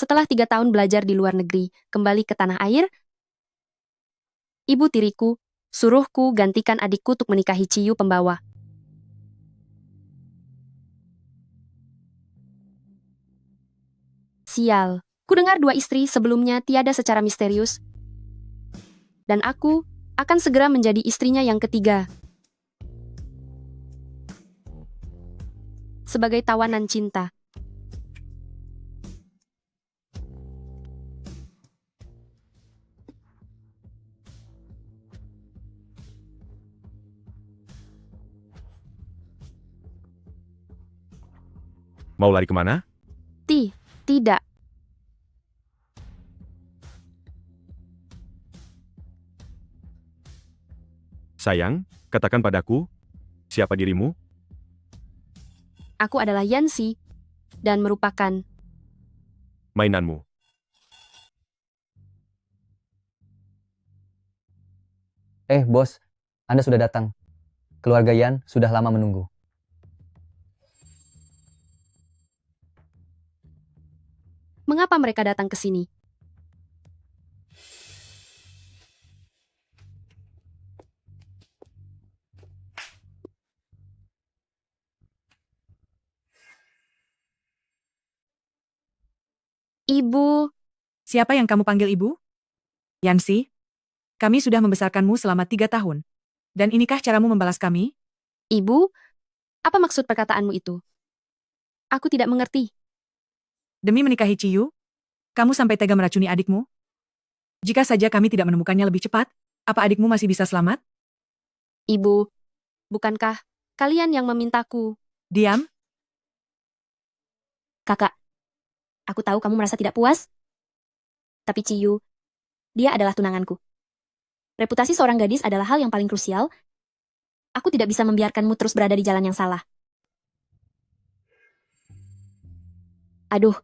Setelah 3 tahun belajar di luar negeri, kembali ke tanah air, ibu tiriku, suruhku gantikan adikku untuk menikahi Ciyu pembawa. Sial, ku dengar 2 istri sebelumnya tiada secara misterius, dan aku akan segera menjadi istrinya yang ketiga. Sebagai tawanan cinta. Mau lari kemana? Tidak. Sayang, katakan padaku, siapa dirimu? Aku adalah Yansi, dan merupakan Mainanmu. Bos, Anda sudah datang. Keluarga Yan sudah lama menunggu. mengapa mereka datang ke sini. Ibu, Siapa yang kamu panggil ibu? Yansi, kami sudah membesarkanmu selama 3 tahun. Dan inikah caramu membalas kami? ibu, apa maksud perkataanmu itu? Aku tidak mengerti. Demi menikahi Ciyu, kamu sampai tega meracuni adikmu? Jika saja kami tidak menemukannya lebih cepat, apa adikmu masih bisa selamat? Ibu, bukankah kalian yang memintaku? Diam, Kakak, aku tahu kamu merasa tidak puas, tapi Ciyu, dia adalah tunanganku. Reputasi seorang gadis adalah hal yang paling krusial. Aku tidak bisa membiarkanmu terus berada di jalan yang salah. Aduh,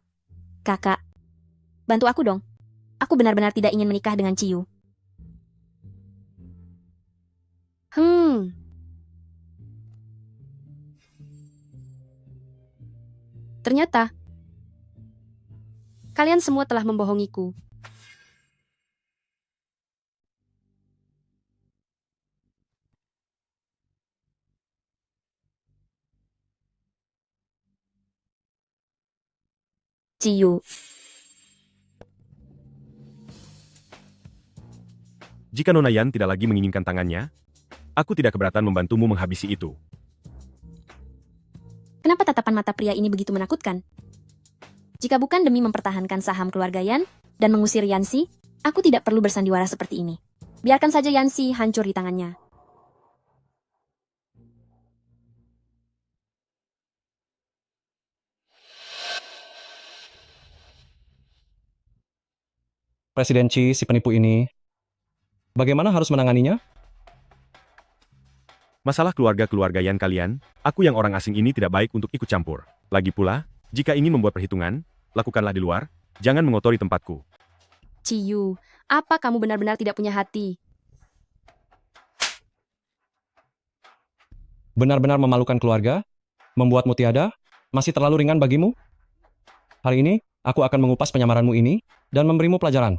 kakak, bantu aku dong. Aku benar-benar tidak ingin menikah dengan Ciyu. Ternyata, kalian semua telah membohongiku. Ciyu, Jika Nona Yan tidak lagi menginginkan tangannya, aku tidak keberatan membantumu menghabisi itu. kenapa tatapan mata pria ini begitu menakutkan? Jika bukan demi mempertahankan saham keluarga Yan dan mengusir Yansi, aku tidak perlu bersandiwara seperti ini. Biarkan saja Yansi hancur di tangannya. Presiden Chi, si penipu ini, bagaimana harus menanganinya? Masalah keluarga-keluarga Yan kalian, aku yang orang asing ini tidak baik untuk ikut campur. Lagi pula, jika ingin membuat perhitungan, lakukanlah di luar, jangan mengotori tempatku. Ciyu, apa kamu benar-benar tidak punya hati? Benar-benar memalukan keluarga? Membuatmu tiada? Masih terlalu ringan bagimu? Hari ini, aku akan mengupas penyamaranmu ini dan memberimu pelajaran.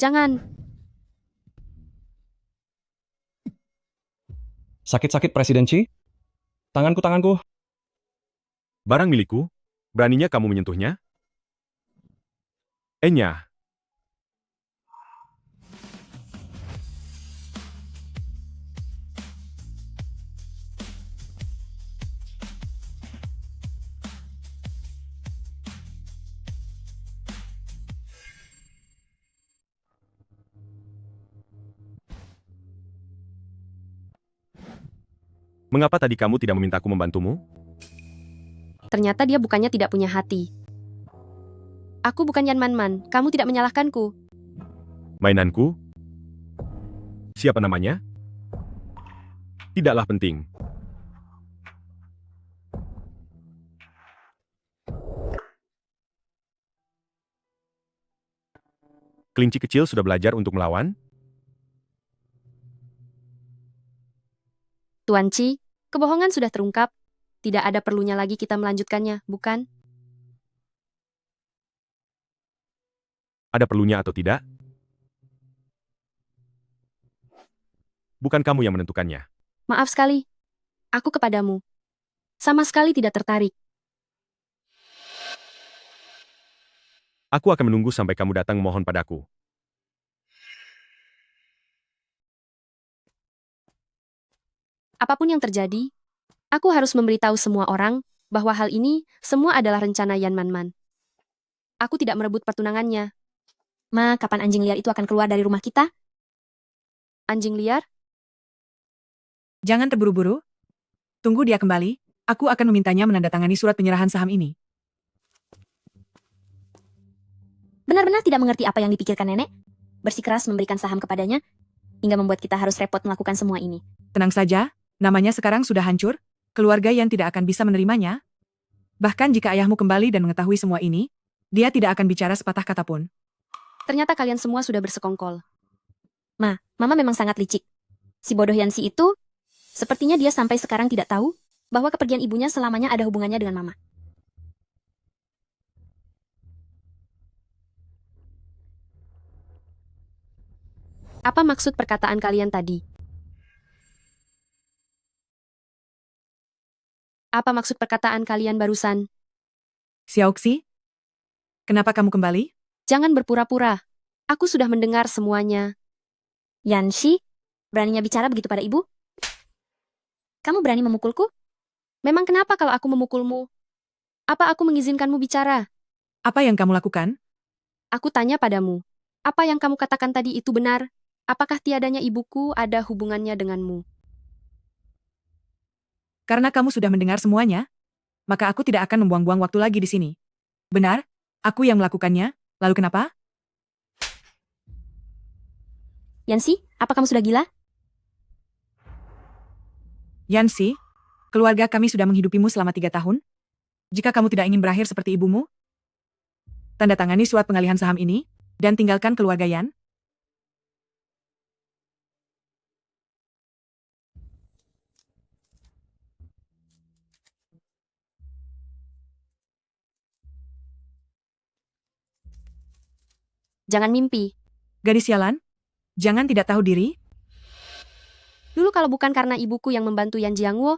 Jangan, Sakit-sakit Presiden Chi? Tanganku. Barang milikku, beraninya kamu menyentuhnya? Enya, mengapa tadi kamu tidak memintaku membantumu? ternyata dia bukannya tidak punya hati. Aku bukan Yan Man-man, kamu tidak menyalahkanku. Mainanku? Siapa namanya? Tidaklah penting. Kelinci kecil sudah belajar untuk melawan? Tuan Chi, kebohongan sudah terungkap. Tidak ada perlunya lagi kita melanjutkannya, bukan? Ada perlunya atau tidak? Bukan kamu yang menentukannya. Maaf sekali. Aku kepadamu. Sama sekali tidak tertarik. Aku akan menunggu sampai kamu datang memohon padaku. Apapun yang terjadi, aku harus memberitahu semua orang bahwa hal ini semua adalah rencana Yan Manman. Aku tidak merebut pertunangannya. Ma, kapan anjing liar itu akan keluar dari rumah kita? Anjing liar? Jangan terburu-buru. Tunggu dia kembali, aku akan memintanya menandatangani surat penyerahan saham ini. Benar-benar tidak mengerti apa yang dipikirkan nenek. Bersikeras memberikan saham kepadanya, hingga membuat kita harus repot melakukan semua ini. Tenang saja, namanya sekarang sudah hancur, keluarga yang tidak akan bisa menerimanya. Bahkan jika ayahmu kembali dan mengetahui semua ini, dia tidak akan bicara sepatah kata pun. Ternyata kalian semua sudah bersekongkol. Ma, Mama memang sangat licik. Si bodoh Yansi itu, sepertinya dia sampai sekarang tidak tahu bahwa kepergian ibunya selamanya ada hubungannya dengan Mama. Apa maksud perkataan kalian tadi? Apa maksud perkataan kalian barusan? Xiaoxi, kenapa kamu kembali? Jangan berpura-pura. Aku sudah mendengar semuanya. Yanshi, beraninya bicara begitu pada ibu? Kamu berani memukulku? Memang kenapa kalau aku memukulmu? Apa aku mengizinkanmu bicara? Apa yang kamu lakukan? Aku tanya padamu. Apa yang kamu katakan tadi itu benar? Apakah tiadanya ibuku ada hubungannya denganmu? Karena kamu sudah mendengar semuanya, maka aku tidak akan membuang-buang waktu lagi di sini. Benar, aku yang melakukannya, lalu kenapa? Yanshi, apa kamu sudah gila? Yansi, keluarga kami sudah menghidupimu selama 3 tahun. Jika kamu tidak ingin berakhir seperti ibumu, tanda tangani surat pengalihan saham ini, dan tinggalkan keluarga Yan. Jangan mimpi. Gadis sialan, jangan tidak tahu diri. Dulu kalau bukan karena ibuku yang membantu Yan Jiangwo,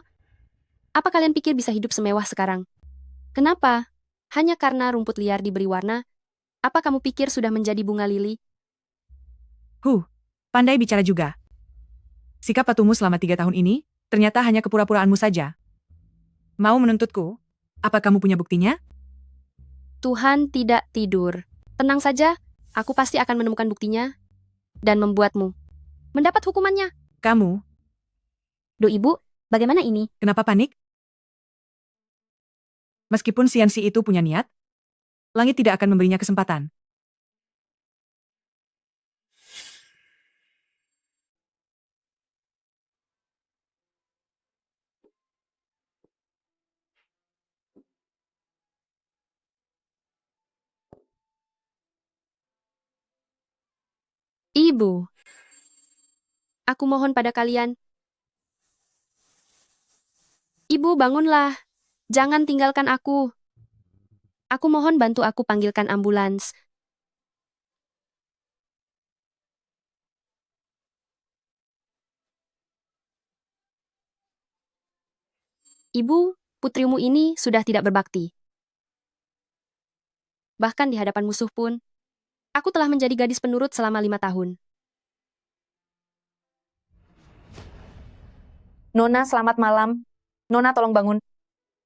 apa kalian pikir bisa hidup semewah sekarang? Kenapa? Hanya karena rumput liar diberi warna? Apa kamu pikir sudah menjadi bunga lili? Pandai bicara juga. Sikap patuhmu selama 3 tahun ini, ternyata hanya kepura-puraanmu saja. Mau menuntutku? Apa kamu punya buktinya? Tuhan tidak tidur. Tenang saja, aku pasti akan menemukan buktinya dan membuatmu mendapat hukumannya. Kamu, Duh ibu, bagaimana ini? kenapa panik? Meskipun Siansi itu punya niat, langit tidak akan memberinya kesempatan. Ibu, aku mohon pada kalian. Ibu, bangunlah. Jangan tinggalkan aku. Aku mohon bantu aku panggilkan ambulans. Ibu, putrimu ini sudah tidak berbakti. Bahkan di hadapan musuh pun, aku telah menjadi gadis penurut selama 5 tahun. Nona, selamat malam. Nona, tolong bangun.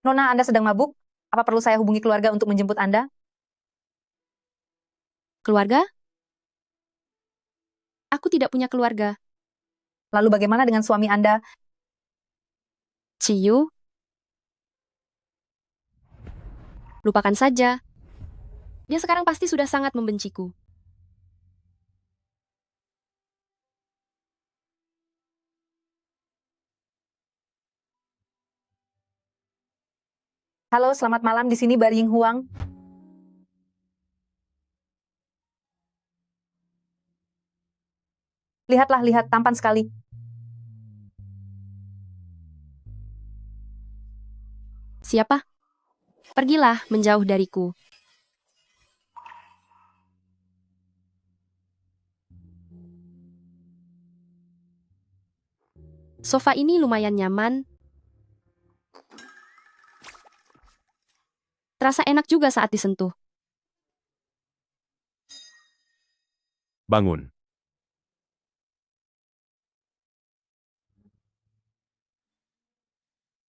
Nona, Anda sedang mabuk? Apa perlu saya hubungi keluarga untuk menjemput Anda? Keluarga? Aku tidak punya keluarga. Lalu bagaimana dengan suami Anda? Ciyu? Lupakan saja. Dia sekarang pasti sudah sangat membenciku. Halo, selamat malam. Di sini Bar Ying Huang. Lihatlah, lihat, tampan sekali. Siapa? Pergilah menjauh dariku. Sofa ini lumayan nyaman. Terasa enak juga saat disentuh. Bangun.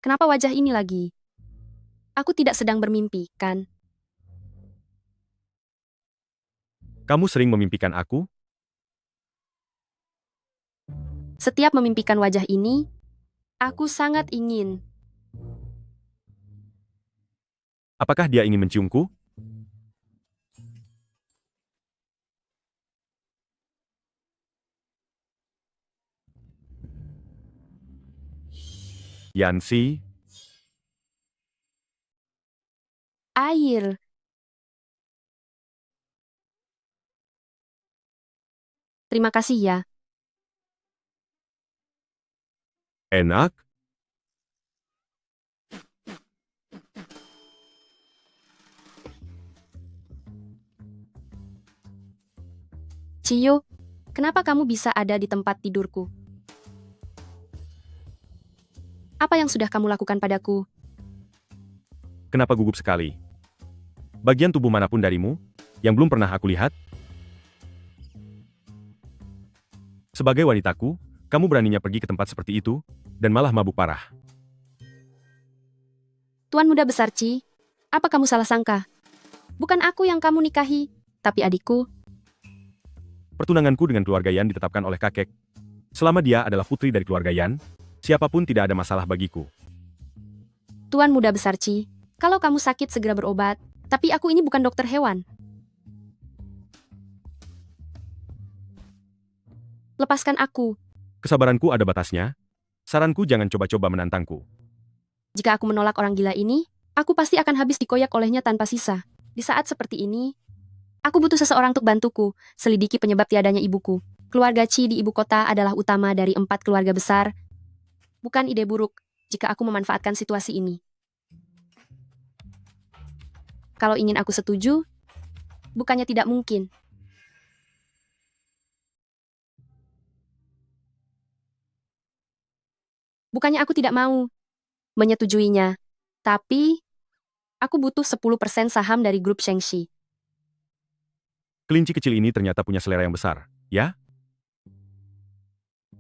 Kenapa wajah ini lagi? Aku tidak sedang bermimpi, kan? Kamu sering memimpikan aku? Setiap memimpikan wajah ini, aku sangat ingin. Apakah dia ingin menciumku? Yancy, Air. Terima kasih ya. enak? Ciyo, kenapa kamu bisa ada di tempat tidurku? Apa yang sudah kamu lakukan padaku? Kenapa gugup sekali? Bagian tubuh manapun darimu yang belum pernah aku lihat? Sebagai wanitaku, kamu beraninya pergi ke tempat seperti itu dan malah mabuk parah. Tuan muda besar Ci, apa kamu salah sangka? Bukan aku yang kamu nikahi, tapi adikku. Pertunanganku dengan keluarga Yan ditetapkan oleh kakek. Selama dia adalah putri dari keluarga Yan, siapapun tidak ada masalah bagiku. Tuan muda besar Ci, kalau kamu sakit segera berobat, tapi aku ini bukan dokter hewan. Lepaskan aku. Kesabaranku ada batasnya. Saranku jangan coba-coba menantangku. Jika aku menolak orang gila ini, aku pasti akan habis dikoyak olehnya tanpa sisa. Di saat seperti ini, aku butuh seseorang untuk bantuku, selidiki penyebab tiadanya ibuku. Keluarga Ci di ibu kota adalah utama dari 4 keluarga besar. Bukan ide buruk jika aku memanfaatkan situasi ini. Kalau ingin aku setuju, bukannya tidak mungkin. Bukannya aku tidak mau menyetujuinya, tapi aku butuh 10% saham dari grup Shengxi. Kelinci kecil ini ternyata punya selera yang besar, ya?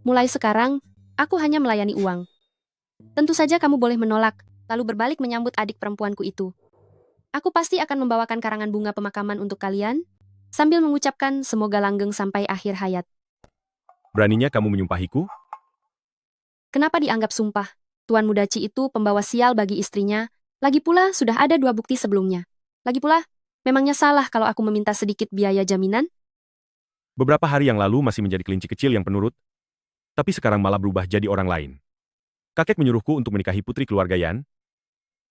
Mulai sekarang, aku hanya melayani uang. Tentu saja kamu boleh menolak, lalu berbalik menyambut adik perempuanku itu. Aku pasti akan membawakan karangan bunga pemakaman untuk kalian, sambil mengucapkan semoga langgeng sampai akhir hayat. Beraninya kamu menyumpahiku? Kenapa dianggap sumpah? Tuan muda Ci itu pembawa sial bagi istrinya, lagi pula sudah ada 2 bukti sebelumnya. Lagi pula, memangnya salah kalau aku meminta sedikit biaya jaminan? Beberapa hari yang lalu masih menjadi kelinci kecil yang penurut, tapi sekarang malah berubah jadi orang lain. Kakek menyuruhku untuk menikahi putri keluarga Yan.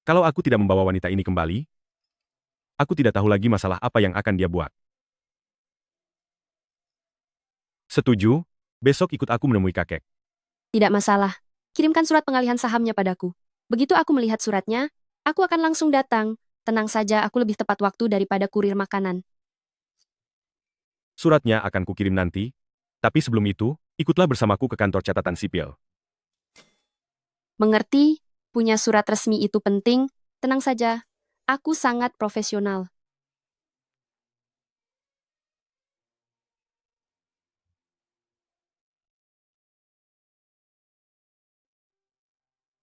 Kalau aku tidak membawa wanita ini kembali, aku tidak tahu lagi masalah apa yang akan dia buat. Setuju, besok ikut aku menemui kakek. Tidak masalah. Kirimkan surat pengalihan sahamnya padaku. Begitu aku melihat suratnya, aku akan langsung datang. Tenang saja, aku lebih tepat waktu daripada kurir makanan. Suratnya akan kukirim nanti, tapi sebelum itu, ikutlah bersamaku ke kantor catatan sipil. Mengerti? Punya surat resmi itu penting. Tenang saja, aku sangat profesional.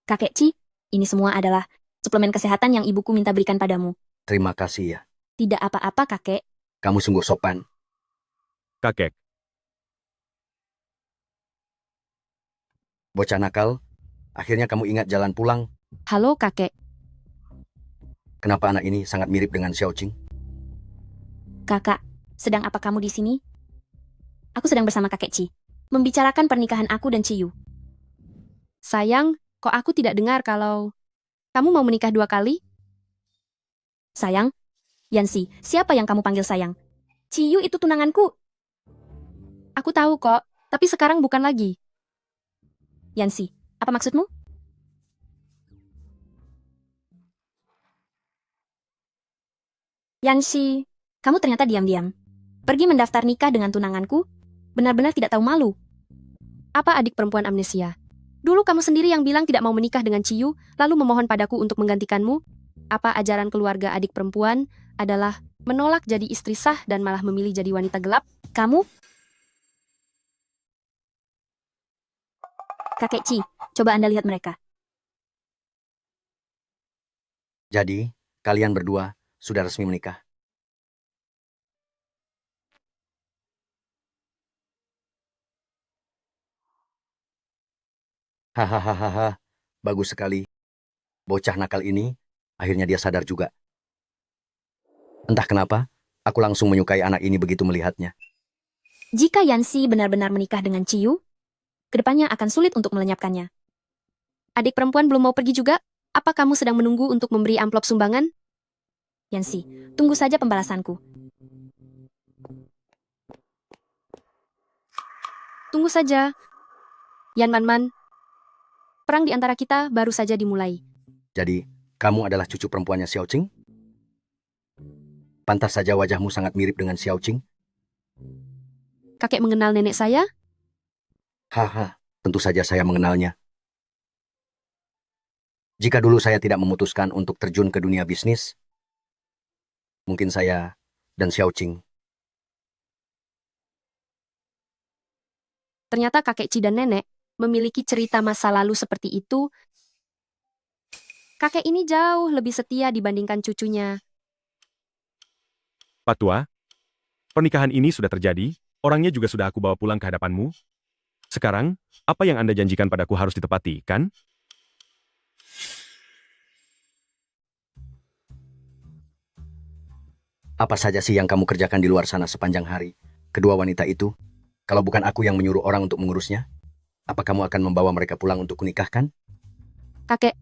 Kakek Ci, ini semua adalah suplemen kesehatan yang ibuku minta berikan padamu. Terima kasih ya. Tidak apa-apa, kakek. Kamu sungguh sopan. Kakek, Bocah nakal, akhirnya kamu ingat jalan pulang. Halo kakek, Kenapa anak ini sangat mirip dengan Xiaoqing? Kakak, sedang apa kamu di sini? Aku sedang bersama kakek Ci, membicarakan pernikahan aku dan Ciyu. sayang, kok aku tidak dengar kalau kamu mau menikah 2 kali? Sayang, Yansi, siapa yang kamu panggil sayang? Ciyu itu tunanganku. Aku tahu kok, tapi sekarang bukan lagi. Yansi, apa maksudmu? Yansi, kamu ternyata diam-diam. Pergi mendaftar nikah dengan tunanganku? Benar-benar tidak tahu malu. Apa adik perempuan amnesia? Dulu kamu sendiri yang bilang tidak mau menikah dengan Ciyu, lalu memohon padaku untuk menggantikanmu. Apa ajaran keluarga adik perempuan adalah menolak jadi istri sah dan malah memilih jadi wanita gelap? Kamu? Kakek Ci, coba Anda lihat mereka. Jadi, kalian berdua sudah resmi menikah. Hahaha, bagus sekali. Bocah nakal ini, akhirnya dia sadar juga. Entah kenapa, aku langsung menyukai anak ini begitu melihatnya. Jika Yansi benar-benar menikah dengan Ciyu, kedepannya akan sulit untuk melenyapkannya. Adik perempuan belum mau pergi juga? Apa kamu sedang menunggu untuk memberi amplop sumbangan? Yansi, tunggu saja pembalasanku. Tunggu saja. Yan Man, perang di antara kita baru saja dimulai. Jadi, kamu adalah cucu perempuannya Xiao Qing? Pantas saja wajahmu sangat mirip dengan Xiao Qing. Kakek mengenal nenek saya? Haha, tentu saja saya mengenalnya. Jika dulu saya tidak memutuskan untuk terjun ke dunia bisnis, mungkin saya dan Xiao Qing. Ternyata kakek Ci dan nenek memiliki cerita masa lalu seperti itu. Kakek ini jauh lebih setia dibandingkan cucunya. Pak Tua, pernikahan ini sudah terjadi, orangnya juga sudah aku bawa pulang ke hadapanmu. Sekarang, apa yang Anda janjikan padaku harus ditepati, kan? Apa saja sih yang kamu kerjakan di luar sana sepanjang hari? Kedua wanita itu, kalau bukan aku yang menyuruh orang untuk mengurusnya, apa kamu akan membawa mereka pulang untuk kunikahkan? Kakek,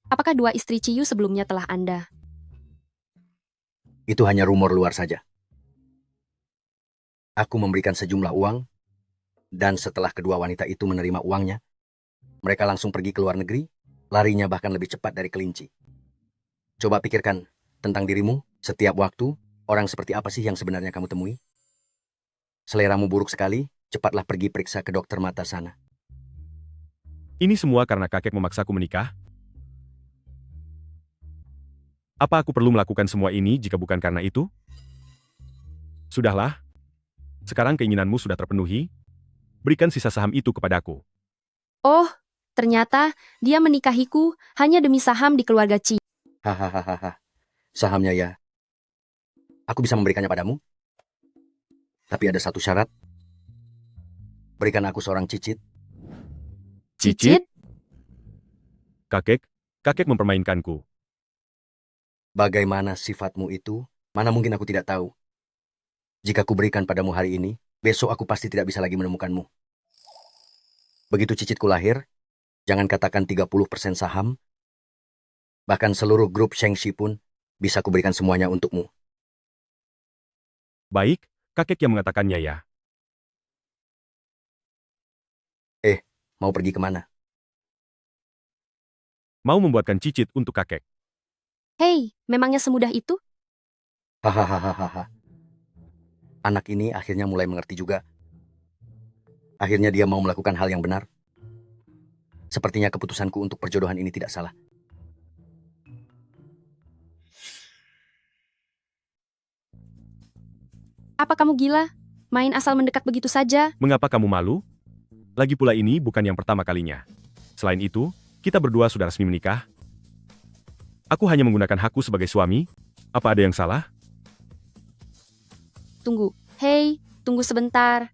apakah dua istri Ciyu sebelumnya telah Anda? Itu hanya rumor luar saja. Aku memberikan sejumlah uang, dan setelah kedua wanita itu menerima uangnya, mereka langsung pergi ke luar negeri, larinya bahkan lebih cepat dari kelinci. Coba pikirkan tentang dirimu, setiap waktu, orang seperti apa sih yang sebenarnya kamu temui? Seleramu buruk sekali, cepatlah pergi periksa ke dokter mata sana. Ini semua karena kakek memaksaku menikah? Apa aku perlu melakukan semua ini jika bukan karena itu? Sudahlah. Sekarang keinginanmu sudah terpenuhi. Berikan sisa saham itu kepadaku. Oh, ternyata dia menikahiku hanya demi saham di keluarga Ci. Hahaha, sahamnya ya. Aku bisa memberikannya padamu. Tapi ada satu syarat. Berikan aku seorang cicit. Cicit? Kakek mempermainkanku. Bagaimana sifatmu itu? Mana mungkin aku tidak tahu. Jika ku berikan padamu hari ini, besok aku pasti tidak bisa lagi menemukanmu. Begitu cicitku lahir, jangan katakan 30% saham, bahkan seluruh grup Shengxi pun bisa kuberikan semuanya untukmu. Baik, kakek yang mengatakannya ya. Mau pergi kemana? Mau membuatkan cicit untuk kakek. Hei, memangnya semudah itu? Hahaha. Anak ini akhirnya mulai mengerti juga. Akhirnya dia mau melakukan hal yang benar. Sepertinya keputusanku untuk perjodohan ini tidak salah. Apa kamu gila? Main asal mendekat begitu saja? Mengapa kamu malu? Lagi pula ini bukan yang pertama kalinya. Selain itu, kita berdua sudah resmi menikah. Aku hanya menggunakan hakku sebagai suami. Apa ada yang salah? Tunggu. Hei, tunggu sebentar.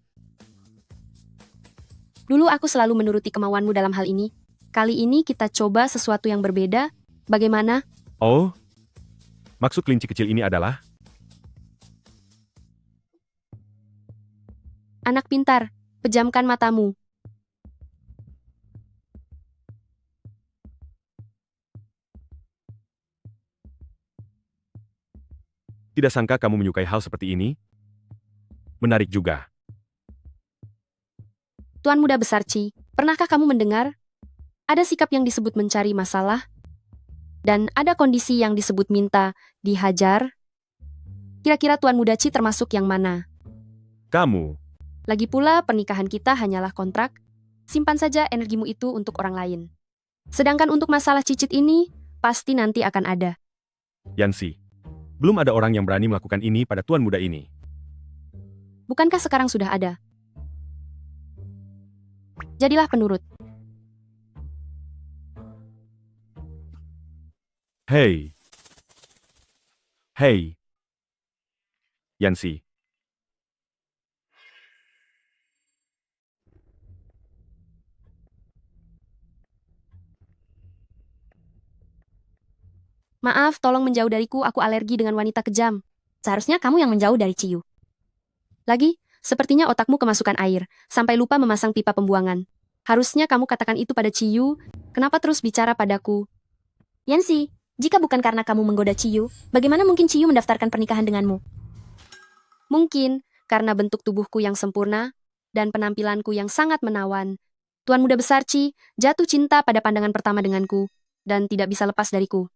Dulu aku selalu menuruti kemauanmu dalam hal ini. Kali ini kita coba sesuatu yang berbeda. Bagaimana? Oh, maksud kelinci kecil ini adalah... Anak pintar, pejamkan matamu. Tidak sangka kamu menyukai hal seperti ini. Menarik juga. Tuan Muda Besar Ci, pernahkah kamu mendengar? Ada sikap yang disebut mencari masalah, dan ada kondisi yang disebut minta dihajar. Kira-kira Tuan Muda Ci termasuk yang mana? Kamu, Lagi pula pernikahan kita hanyalah kontrak. Simpan saja energimu itu untuk orang lain. Sedangkan untuk masalah cicit ini, pasti nanti akan ada. Yansi, belum ada orang yang berani melakukan ini pada tuan muda ini. Bukankah sekarang sudah ada? Jadilah penurut. Hei. Hei. Yansi. Maaf, tolong menjauh dariku, aku alergi dengan wanita kejam. Seharusnya kamu yang menjauh dari Ciyu. Lagi, sepertinya otakmu kemasukan air, sampai lupa memasang pipa pembuangan. Harusnya kamu katakan itu pada Ciyu, kenapa terus bicara padaku? Yansi, jika bukan karena kamu menggoda Ciyu, bagaimana mungkin Ciyu mendaftarkan pernikahan denganmu? Mungkin, karena bentuk tubuhku yang sempurna, dan penampilanku yang sangat menawan. Tuan muda besar Ci jatuh cinta pada pandangan pertama denganku, dan tidak bisa lepas dariku.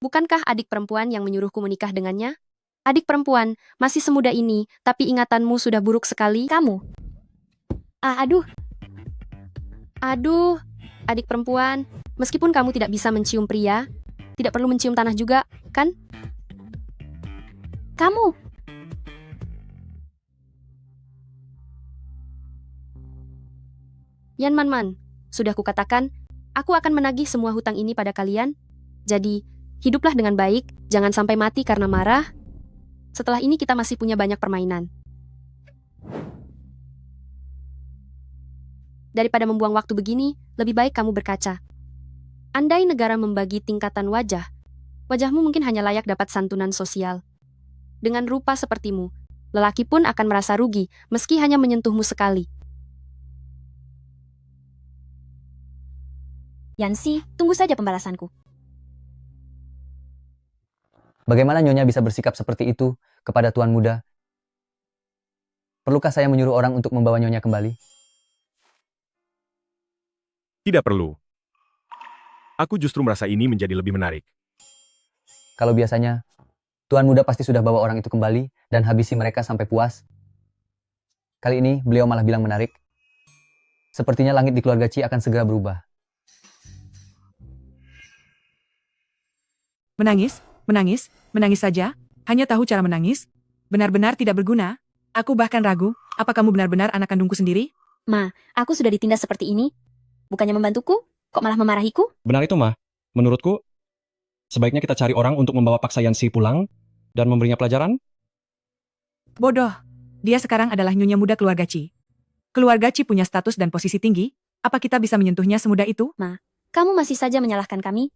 Bukankah adik perempuan yang menyuruhku menikah dengannya? Adik perempuan, masih semuda ini, tapi ingatanmu sudah buruk sekali. Kamu. Aduh, Aduh, adik perempuan, meskipun kamu tidak bisa mencium pria, tidak perlu mencium tanah juga, kan? kamu. Yan Man Man, sudah kukatakan, aku akan menagih semua hutang ini pada kalian. Jadi, hiduplah dengan baik, jangan sampai mati karena marah. Setelah ini kita masih punya banyak permainan. Daripada membuang waktu begini, lebih baik kamu berkaca. Andai negara membagi tingkatan wajah, wajahmu mungkin hanya layak dapat santunan sosial. Dengan rupa sepertimu, lelaki pun akan merasa rugi meski hanya menyentuhmu sekali. Yansi, tunggu saja pembalasanku. Bagaimana Nyonya bisa bersikap seperti itu kepada tuan muda? Perlukah saya menyuruh orang untuk membawa Nyonya kembali? Tidak perlu. Aku justru merasa ini menjadi lebih menarik. Kalau biasanya, tuan muda pasti sudah bawa orang itu kembali dan habisi mereka sampai puas. Kali ini beliau malah bilang menarik. Sepertinya langit di keluarga Ci akan segera berubah. Menangis, menangis, menangis saja, hanya tahu cara menangis. Benar-benar tidak berguna. Aku bahkan ragu, apa kamu benar-benar anak kandungku sendiri? Ma, aku sudah ditindas seperti ini. Bukannya membantuku, kok malah memarahiku? Benar itu, Ma. Menurutku, sebaiknya kita cari orang untuk membawa paksa Yansi pulang dan memberinya pelajaran. Bodoh. Dia sekarang adalah nyonya muda keluarga Ci. Keluarga Ci punya status dan posisi tinggi. Apa kita bisa menyentuhnya semudah itu? Kamu masih saja menyalahkan kami.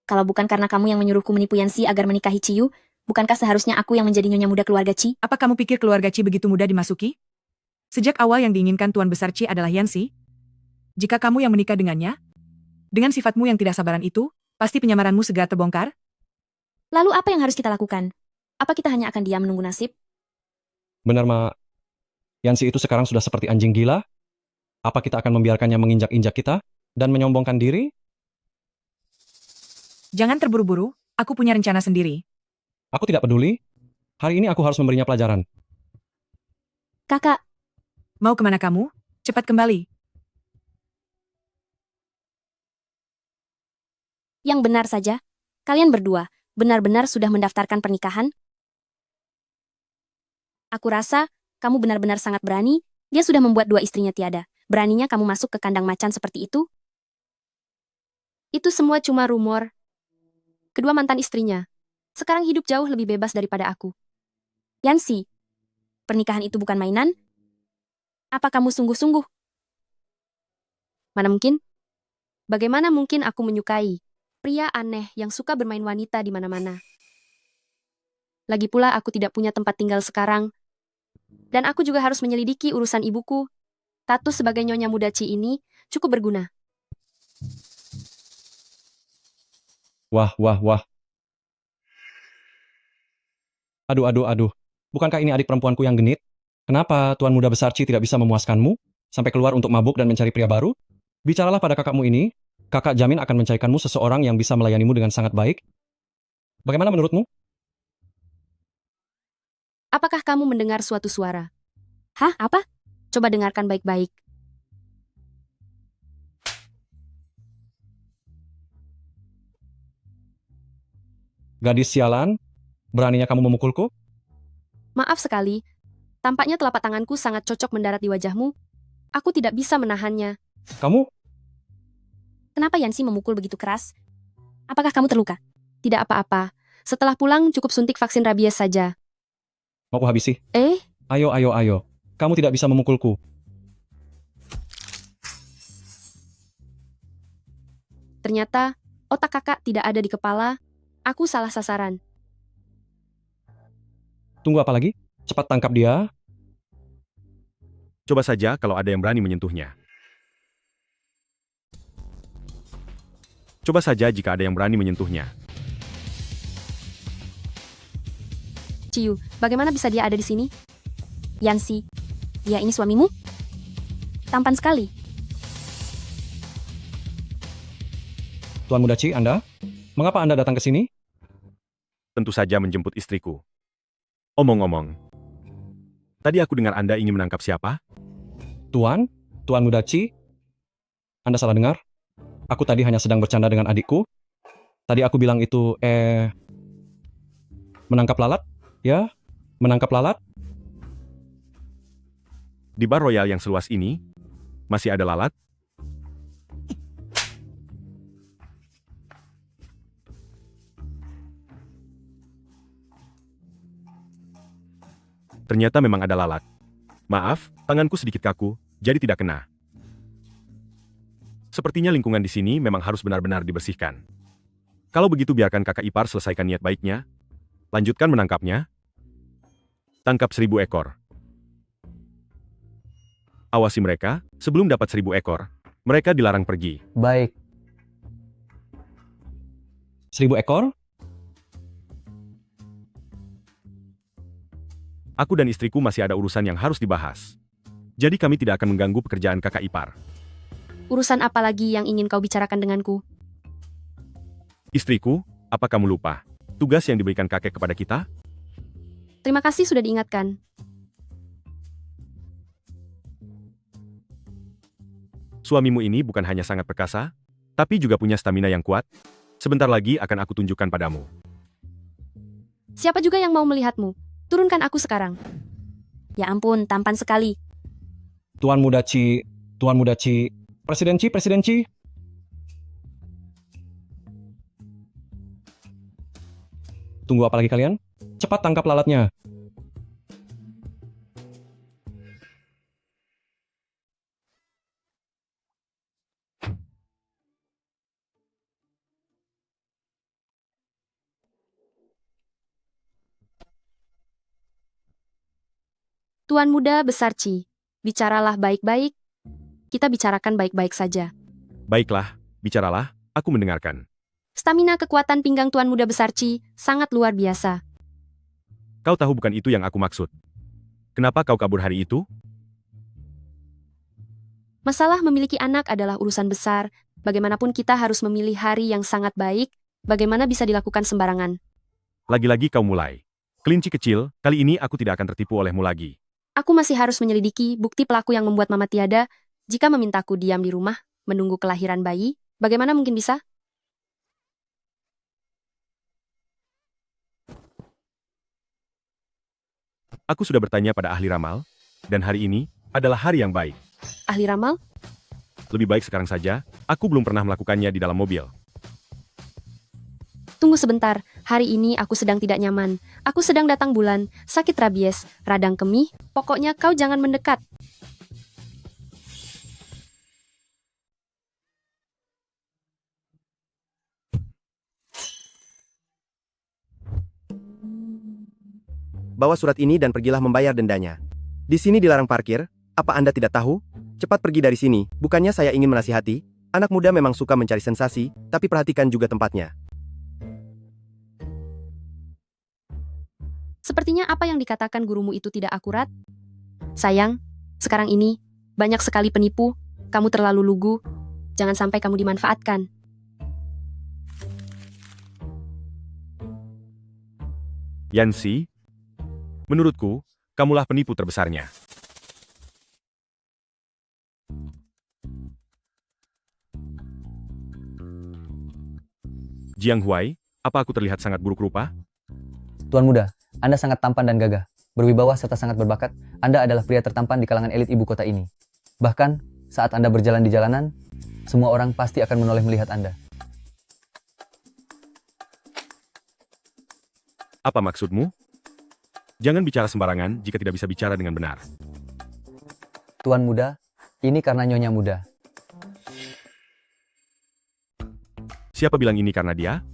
Kalau bukan karena kamu yang menyuruhku menipu Yansi agar menikahi Ciyu, bukankah seharusnya aku yang menjadi nyonya muda keluarga Ci? Apa kamu pikir keluarga Ci begitu mudah dimasuki? Sejak awal yang diinginkan Tuan Besar Ci adalah Yansi. Jika kamu yang menikah dengannya, dengan sifatmu yang tidak sabaran itu, pasti penyamaranmu segera terbongkar. Lalu apa yang harus kita lakukan? Apa kita hanya akan diam menunggu nasib? Benar, Ma. Yansi itu sekarang sudah seperti anjing gila. Apa kita akan membiarkannya menginjak-injak kita dan menyombongkan diri? Jangan terburu-buru, aku punya rencana sendiri. Aku tidak peduli. Hari ini aku harus memberinya pelajaran. Kakak, Mau kemana kamu? Cepat kembali. Yang benar saja, kalian berdua benar-benar sudah mendaftarkan pernikahan? Aku rasa kamu benar-benar sangat berani, dia sudah membuat dua istrinya tiada. Beraninya kamu masuk ke kandang macan seperti itu? Itu semua cuma rumor. Kedua mantan istrinya sekarang hidup jauh lebih bebas daripada aku. Yansi, pernikahan itu bukan mainan? Apa kamu sungguh-sungguh? Mana mungkin? Bagaimana mungkin aku menyukai pria aneh yang suka bermain wanita di mana-mana? Lagi pula aku tidak punya tempat tinggal sekarang. Dan aku juga harus menyelidiki urusan ibuku. Status sebagai nyonya muda Ci ini cukup berguna. Wah, wah, wah. Aduh, aduh, aduh. Bukankah ini adik perempuanku yang genit? Kenapa Tuan Muda Besar Ci tidak bisa memuaskanmu sampai keluar untuk mabuk dan mencari pria baru? Bicaralah pada kakakmu ini. Kakak jamin akan mencarikanmu seseorang yang bisa melayanimu dengan sangat baik. Bagaimana menurutmu? Apakah kamu mendengar suatu suara? Hah, apa? Coba dengarkan baik-baik. Gadis sialan, beraninya kamu memukulku? Maaf sekali, tampaknya telapak tanganku sangat cocok mendarat di wajahmu. Aku tidak bisa menahannya. Kamu? Kenapa Yansi memukul begitu keras? Apakah kamu terluka? Tidak apa-apa. Setelah pulang cukup suntik vaksin rabies saja. Mau ku habisi? Eh, Ayo, ayo, ayo. Kamu tidak bisa memukulku. ternyata otak kakak tidak ada di kepala. Aku salah sasaran. Tunggu apa lagi? Cepat tangkap dia. Coba saja kalau ada yang berani menyentuhnya. Coba saja jika ada yang berani menyentuhnya. Ciu, bagaimana bisa dia ada di sini? Yansi, dia ini suamimu? Tampan sekali. Tuan Muda Ci, Anda? Mengapa Anda datang ke sini? Tentu saja menjemput istriku. Omong-omong, tadi aku dengar Anda ingin menangkap siapa? Tuan? Tuan Muda Ci? Anda salah dengar? Aku tadi hanya sedang bercanda dengan adikku. Tadi aku bilang itu, menangkap lalat? Ya, menangkap lalat? Di bar royal yang seluas ini, masih ada lalat? Ternyata memang ada lalat. Maaf, tanganku sedikit kaku, jadi tidak kena. Sepertinya lingkungan di sini memang harus benar-benar dibersihkan. Kalau begitu biarkan kakak ipar selesaikan niat baiknya. Lanjutkan menangkapnya. Tangkap 1000 ekor. Awasi mereka, sebelum dapat 1000 ekor, mereka dilarang pergi. Baik, 1000 ekor? Aku dan istriku masih ada urusan yang harus dibahas. Jadi kami tidak akan mengganggu pekerjaan kakak ipar. Urusan apa lagi yang ingin kau bicarakan denganku? Istriku, apa kamu lupa? Tugas yang diberikan kakek kepada kita? Terima kasih sudah diingatkan. Suamimu ini bukan hanya sangat perkasa, tapi juga punya stamina yang kuat. Sebentar lagi akan aku tunjukkan padamu. Siapa juga yang mau melihatmu? Turunkan aku sekarang. Ya ampun, tampan sekali. Tuan Muda Ci, Tuan Muda Ci, Presiden Ci, Presiden Ci. Tunggu apa lagi kalian? Cepat tangkap lalatnya. Tuan Muda Besar Ci, bicaralah baik-baik. Kita bicarakan baik-baik saja. Baiklah, bicaralah, aku mendengarkan. Stamina kekuatan pinggang Tuan Muda Besar Ci sangat luar biasa. Kau tahu bukan itu yang aku maksud. Kenapa kau kabur hari itu? Masalah memiliki anak adalah urusan besar. Bagaimanapun kita harus memilih hari yang sangat baik. Bagaimana bisa dilakukan sembarangan? Lagi-lagi kau mulai. Kelinci kecil, kali ini aku tidak akan tertipu olehmu lagi. Aku masih harus menyelidiki bukti pelaku yang membuat Mama tiada. Jika memintaku diam di rumah, menunggu kelahiran bayi, bagaimana mungkin bisa? Aku sudah bertanya pada ahli ramal, dan hari ini adalah hari yang baik. Ahli ramal? Lebih baik sekarang saja, aku belum pernah melakukannya di dalam mobil. Tunggu sebentar, hari ini aku sedang tidak nyaman. Aku sedang datang bulan, sakit rabies, radang kemih, pokoknya kau jangan mendekat. Bawa surat ini dan pergilah membayar dendanya. Di sini dilarang parkir, apa Anda tidak tahu? Cepat pergi dari sini, bukannya saya ingin menasihati. Anak muda memang suka mencari sensasi, tapi perhatikan juga tempatnya. Sepertinya apa yang dikatakan gurumu itu tidak akurat. Sayang, sekarang ini, banyak sekali penipu, kamu terlalu lugu, jangan sampai kamu dimanfaatkan. Yansi, menurutku, kamulah penipu terbesarnya. Jiang Huai, Apa aku terlihat sangat buruk rupa? Tuan muda, Anda sangat tampan dan gagah, berwibawa serta sangat berbakat. Anda adalah pria tertampan di kalangan elit ibu kota ini. Bahkan, saat Anda berjalan di jalanan, semua orang pasti akan menoleh melihat Anda. Apa maksudmu? Jangan bicara sembarangan jika tidak bisa bicara dengan benar. Tuan muda, ini karena Nyonya muda. Siapa bilang ini karena dia?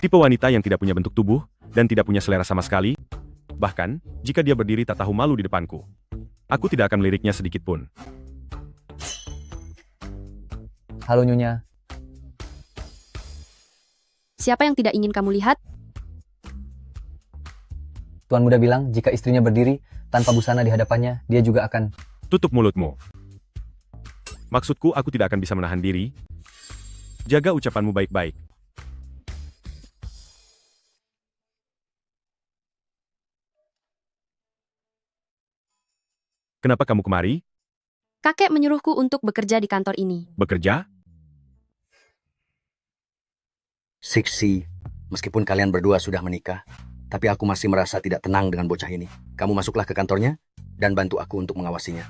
Tipe wanita yang tidak punya bentuk tubuh dan tidak punya selera sama sekali. Bahkan, jika dia berdiri tak tahu malu di depanku. Aku tidak akan meliriknya sedikit pun. Halo Nyonya, Siapa yang tidak ingin kamu lihat? Tuan muda bilang jika istrinya berdiri tanpa busana di hadapannya, dia juga akan... Tutup mulutmu. Maksudku, aku tidak akan bisa menahan diri. Jaga ucapanmu baik-baik. Kenapa kamu kemari? Kakek menyuruhku untuk bekerja di kantor ini. Bekerja? Sixi, meskipun kalian berdua sudah menikah, tapi aku masih merasa tidak tenang dengan bocah ini. Kamu masuklah ke kantornya dan bantu aku untuk mengawasinya.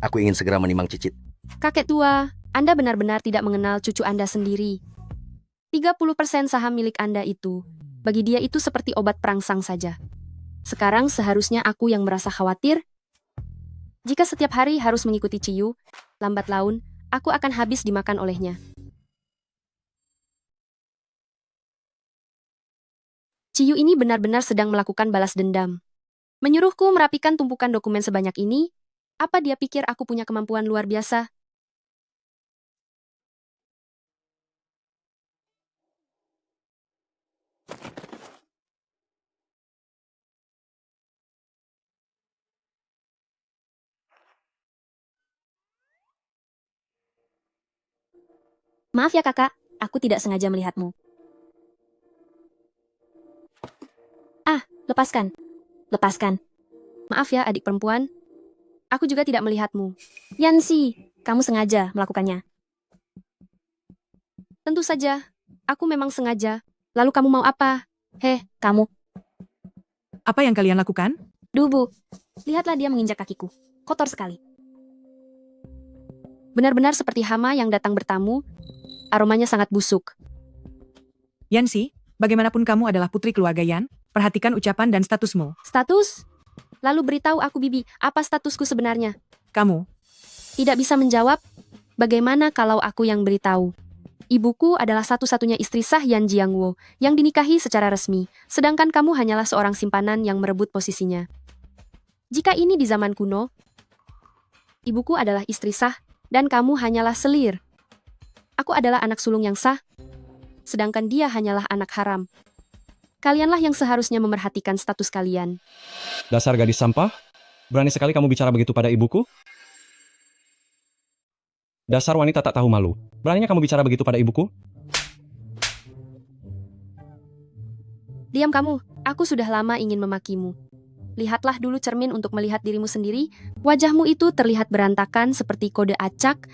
Aku ingin segera menimang Cicit. Kakek tua, Anda benar-benar tidak mengenal cucu Anda sendiri. 30% saham milik Anda itu, bagi dia itu seperti obat perangsang saja. Sekarang seharusnya aku yang merasa khawatir. Jika setiap hari harus mengikuti Ciyu, lambat laun, aku akan habis dimakan olehnya. Ciyu ini benar-benar sedang melakukan balas dendam. Menyuruhku merapikan tumpukan dokumen sebanyak ini. Apa dia pikir aku punya kemampuan luar biasa? Maaf ya kakak, aku tidak sengaja melihatmu. Ah, lepaskan. Lepaskan. Maaf ya adik perempuan, aku juga tidak melihatmu. Yansi, kamu sengaja melakukannya. Tentu saja, aku memang sengaja. Lalu kamu mau apa? Kamu, Apa yang kalian lakukan? Dubu. Lihatlah dia menginjak kakiku. Kotor sekali. Benar-benar seperti hama yang datang bertamu, aromanya sangat busuk. Yansi, bagaimanapun kamu adalah putri keluarga Yan, perhatikan ucapan dan statusmu. Status? Lalu beritahu aku Bibi, apa statusku sebenarnya? Kamu, Tidak bisa menjawab? Bagaimana kalau aku yang beritahu? Ibuku adalah satu-satunya istri sah Yan Jiangwo yang dinikahi secara resmi, sedangkan kamu hanyalah seorang simpanan yang merebut posisinya. Jika ini di zaman kuno, ibuku adalah istri sah dan kamu hanyalah selir. Aku adalah anak sulung yang sah, sedangkan dia hanyalah anak haram. Kalianlah yang seharusnya memerhatikan status kalian. Dasar gadis sampah, berani sekali kamu bicara begitu pada ibuku? Dasar wanita tak tahu malu, beraninya kamu bicara begitu pada ibuku? Diam kamu, aku sudah lama ingin memakimu. Lihatlah dulu cermin untuk melihat dirimu sendiri, wajahmu itu terlihat berantakan seperti kode acak.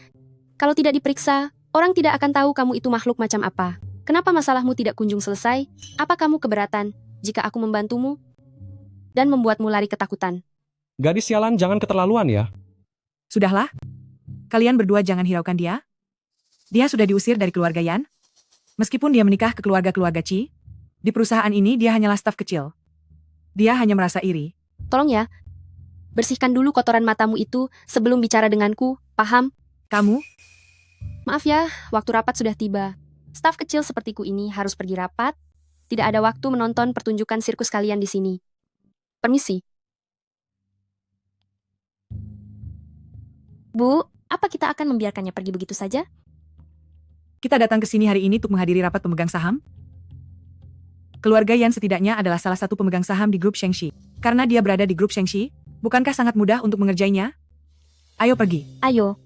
Kalau tidak diperiksa, orang tidak akan tahu kamu itu makhluk macam apa. Kenapa masalahmu tidak kunjung selesai? Apa kamu keberatan jika aku membantumu dan membuatmu lari ketakutan? Gadis sialan, jangan keterlaluan ya. sudahlah. Kalian berdua jangan hiraukan dia. Dia sudah diusir dari keluarga Yan. Meskipun dia menikah ke keluarga-keluarga Ci, di perusahaan ini dia hanyalah staf kecil. Dia hanya merasa iri. Tolong ya, bersihkan dulu kotoran matamu itu sebelum bicara denganku, paham? Kamu, Maaf ya, waktu rapat sudah tiba. Staf kecil sepertiku ini harus pergi rapat. Tidak ada waktu menonton pertunjukan sirkus kalian di sini. Permisi. Bu, apa kita akan membiarkannya pergi begitu saja? kita datang ke sini hari ini untuk menghadiri rapat pemegang saham. Keluarga Yan setidaknya adalah salah satu pemegang saham di grup Shengxi. Karena dia berada di grup Shengxi, bukankah sangat mudah untuk mengerjainya? Ayo pergi. Ayo.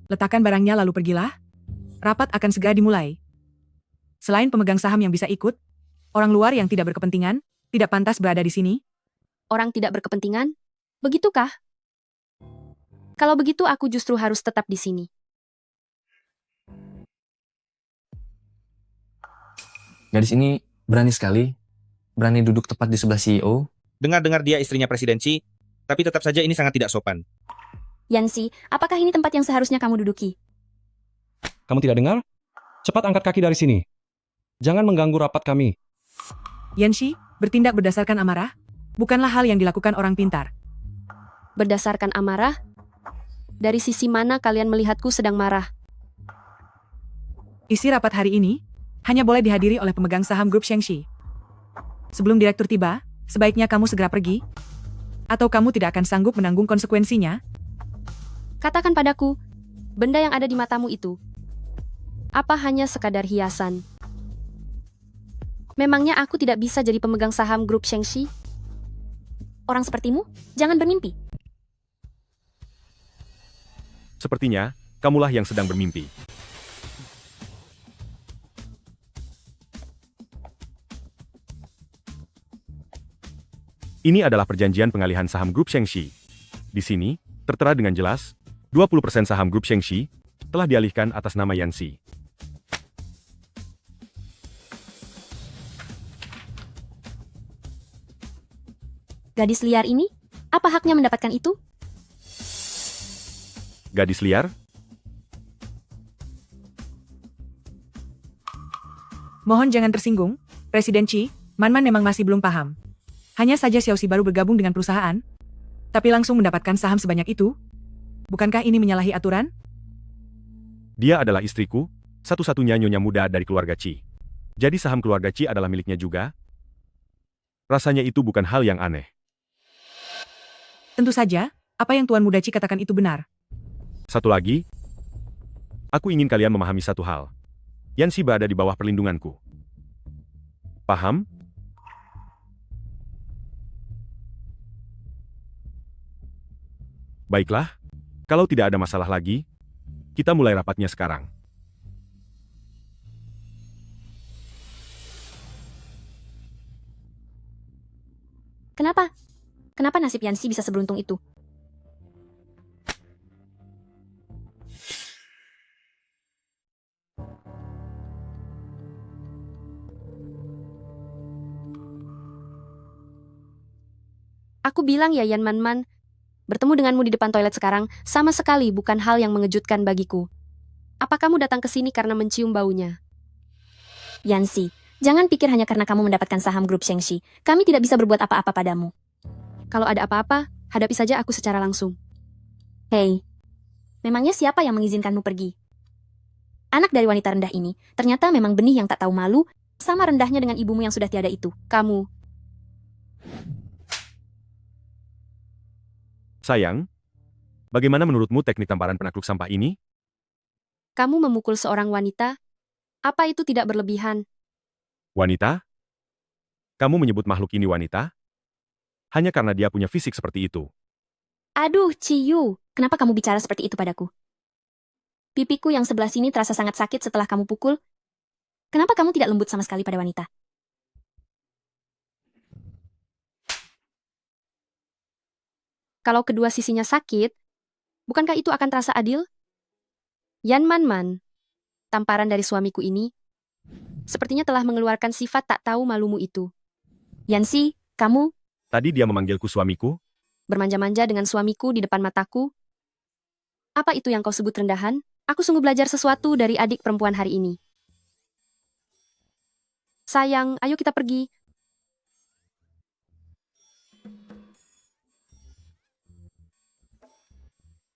Letakkan barangnya lalu pergilah. Rapat akan segera dimulai. Selain pemegang saham yang bisa ikut, Orang luar yang tidak berkepentingan, tidak pantas berada di sini. Orang tidak berkepentingan? Begitukah? Kalau begitu aku justru harus tetap di sini. Gadis ini berani sekali, berani duduk tepat di sebelah CEO. Dengar-dengar dia istrinya Presiden Xi, tapi tetap saja ini sangat tidak sopan. Yansi, apakah ini tempat yang seharusnya kamu duduki? Kamu tidak dengar? Cepat angkat kaki dari sini. Jangan mengganggu rapat kami. Yanxi, bertindak berdasarkan amarah, bukanlah hal yang dilakukan orang pintar. Berdasarkan amarah? Dari sisi mana kalian melihatku sedang marah? Isi rapat hari ini hanya boleh dihadiri oleh pemegang saham grup Shengxi. Sebelum direktur tiba, sebaiknya kamu segera pergi, atau kamu tidak akan sanggup menanggung konsekuensinya. Katakan padaku, benda yang ada di matamu itu, apa hanya sekadar hiasan? Memangnya aku tidak bisa jadi pemegang saham grup Shengxi? Orang sepertimu, jangan bermimpi. Sepertinya, kamulah yang sedang bermimpi. Ini adalah perjanjian pengalihan saham grup Shengxi. Di sini, tertera dengan jelas, 20% saham grup Shengxi telah dialihkan atas nama Yanxi. Gadis liar ini, apa haknya mendapatkan itu? Gadis liar? Mohon jangan tersinggung, Presiden Xi, Man memang masih belum paham. Hanya saja Xiaoxi baru bergabung dengan perusahaan, tapi langsung mendapatkan saham sebanyak itu. Bukankah ini menyalahi aturan? Dia adalah istriku, satu-satunya nyonya muda dari keluarga Qi. Jadi saham keluarga Qi adalah miliknya juga? Rasanya itu bukan hal yang aneh. Tentu saja, apa yang Tuan Muda Qi katakan itu benar. Satu lagi, aku ingin kalian memahami satu hal. Yanxi berada di bawah perlindunganku. Paham? Baiklah, kalau tidak ada masalah lagi, kita mulai rapatnya sekarang. Kenapa? Kenapa nasib Yansi bisa seberuntung itu? Aku bilang ya Yan Man, bertemu denganmu di depan toilet sekarang sama sekali bukan hal yang mengejutkan bagiku. Apa kamu datang ke sini karena mencium baunya? Yansi, jangan pikir hanya karena kamu mendapatkan saham grup Shengxi, kami tidak bisa berbuat apa-apa padamu. Kalau ada apa-apa, hadapi saja aku secara langsung. Hei, memangnya siapa yang mengizinkanmu pergi? Anak dari wanita rendah ini, ternyata memang benih yang tak tahu malu, sama rendahnya dengan ibumu yang sudah tiada itu. Kamu, Sayang, bagaimana menurutmu teknik tamparan penakluk sampah ini? kamu memukul seorang wanita? Apa itu tidak berlebihan? Wanita? Kamu menyebut makhluk ini wanita? Hanya karena dia punya fisik seperti itu. Aduh, Ciyu, kenapa kamu bicara seperti itu padaku? Pipiku yang sebelah sini terasa sangat sakit setelah kamu pukul. Kenapa kamu tidak lembut sama sekali pada wanita? Kalau kedua sisinya sakit, bukankah itu akan terasa adil? Yan Man, tamparan dari suamiku ini, sepertinya telah mengeluarkan sifat tak tahu malumu itu. Yansi, kamu, Tadi dia memanggilku suamiku, Bermanja-manja dengan suamiku di depan mataku. Apa itu yang kau sebut rendahan? Aku sungguh belajar sesuatu dari adik perempuan hari ini. Sayang, ayo kita pergi.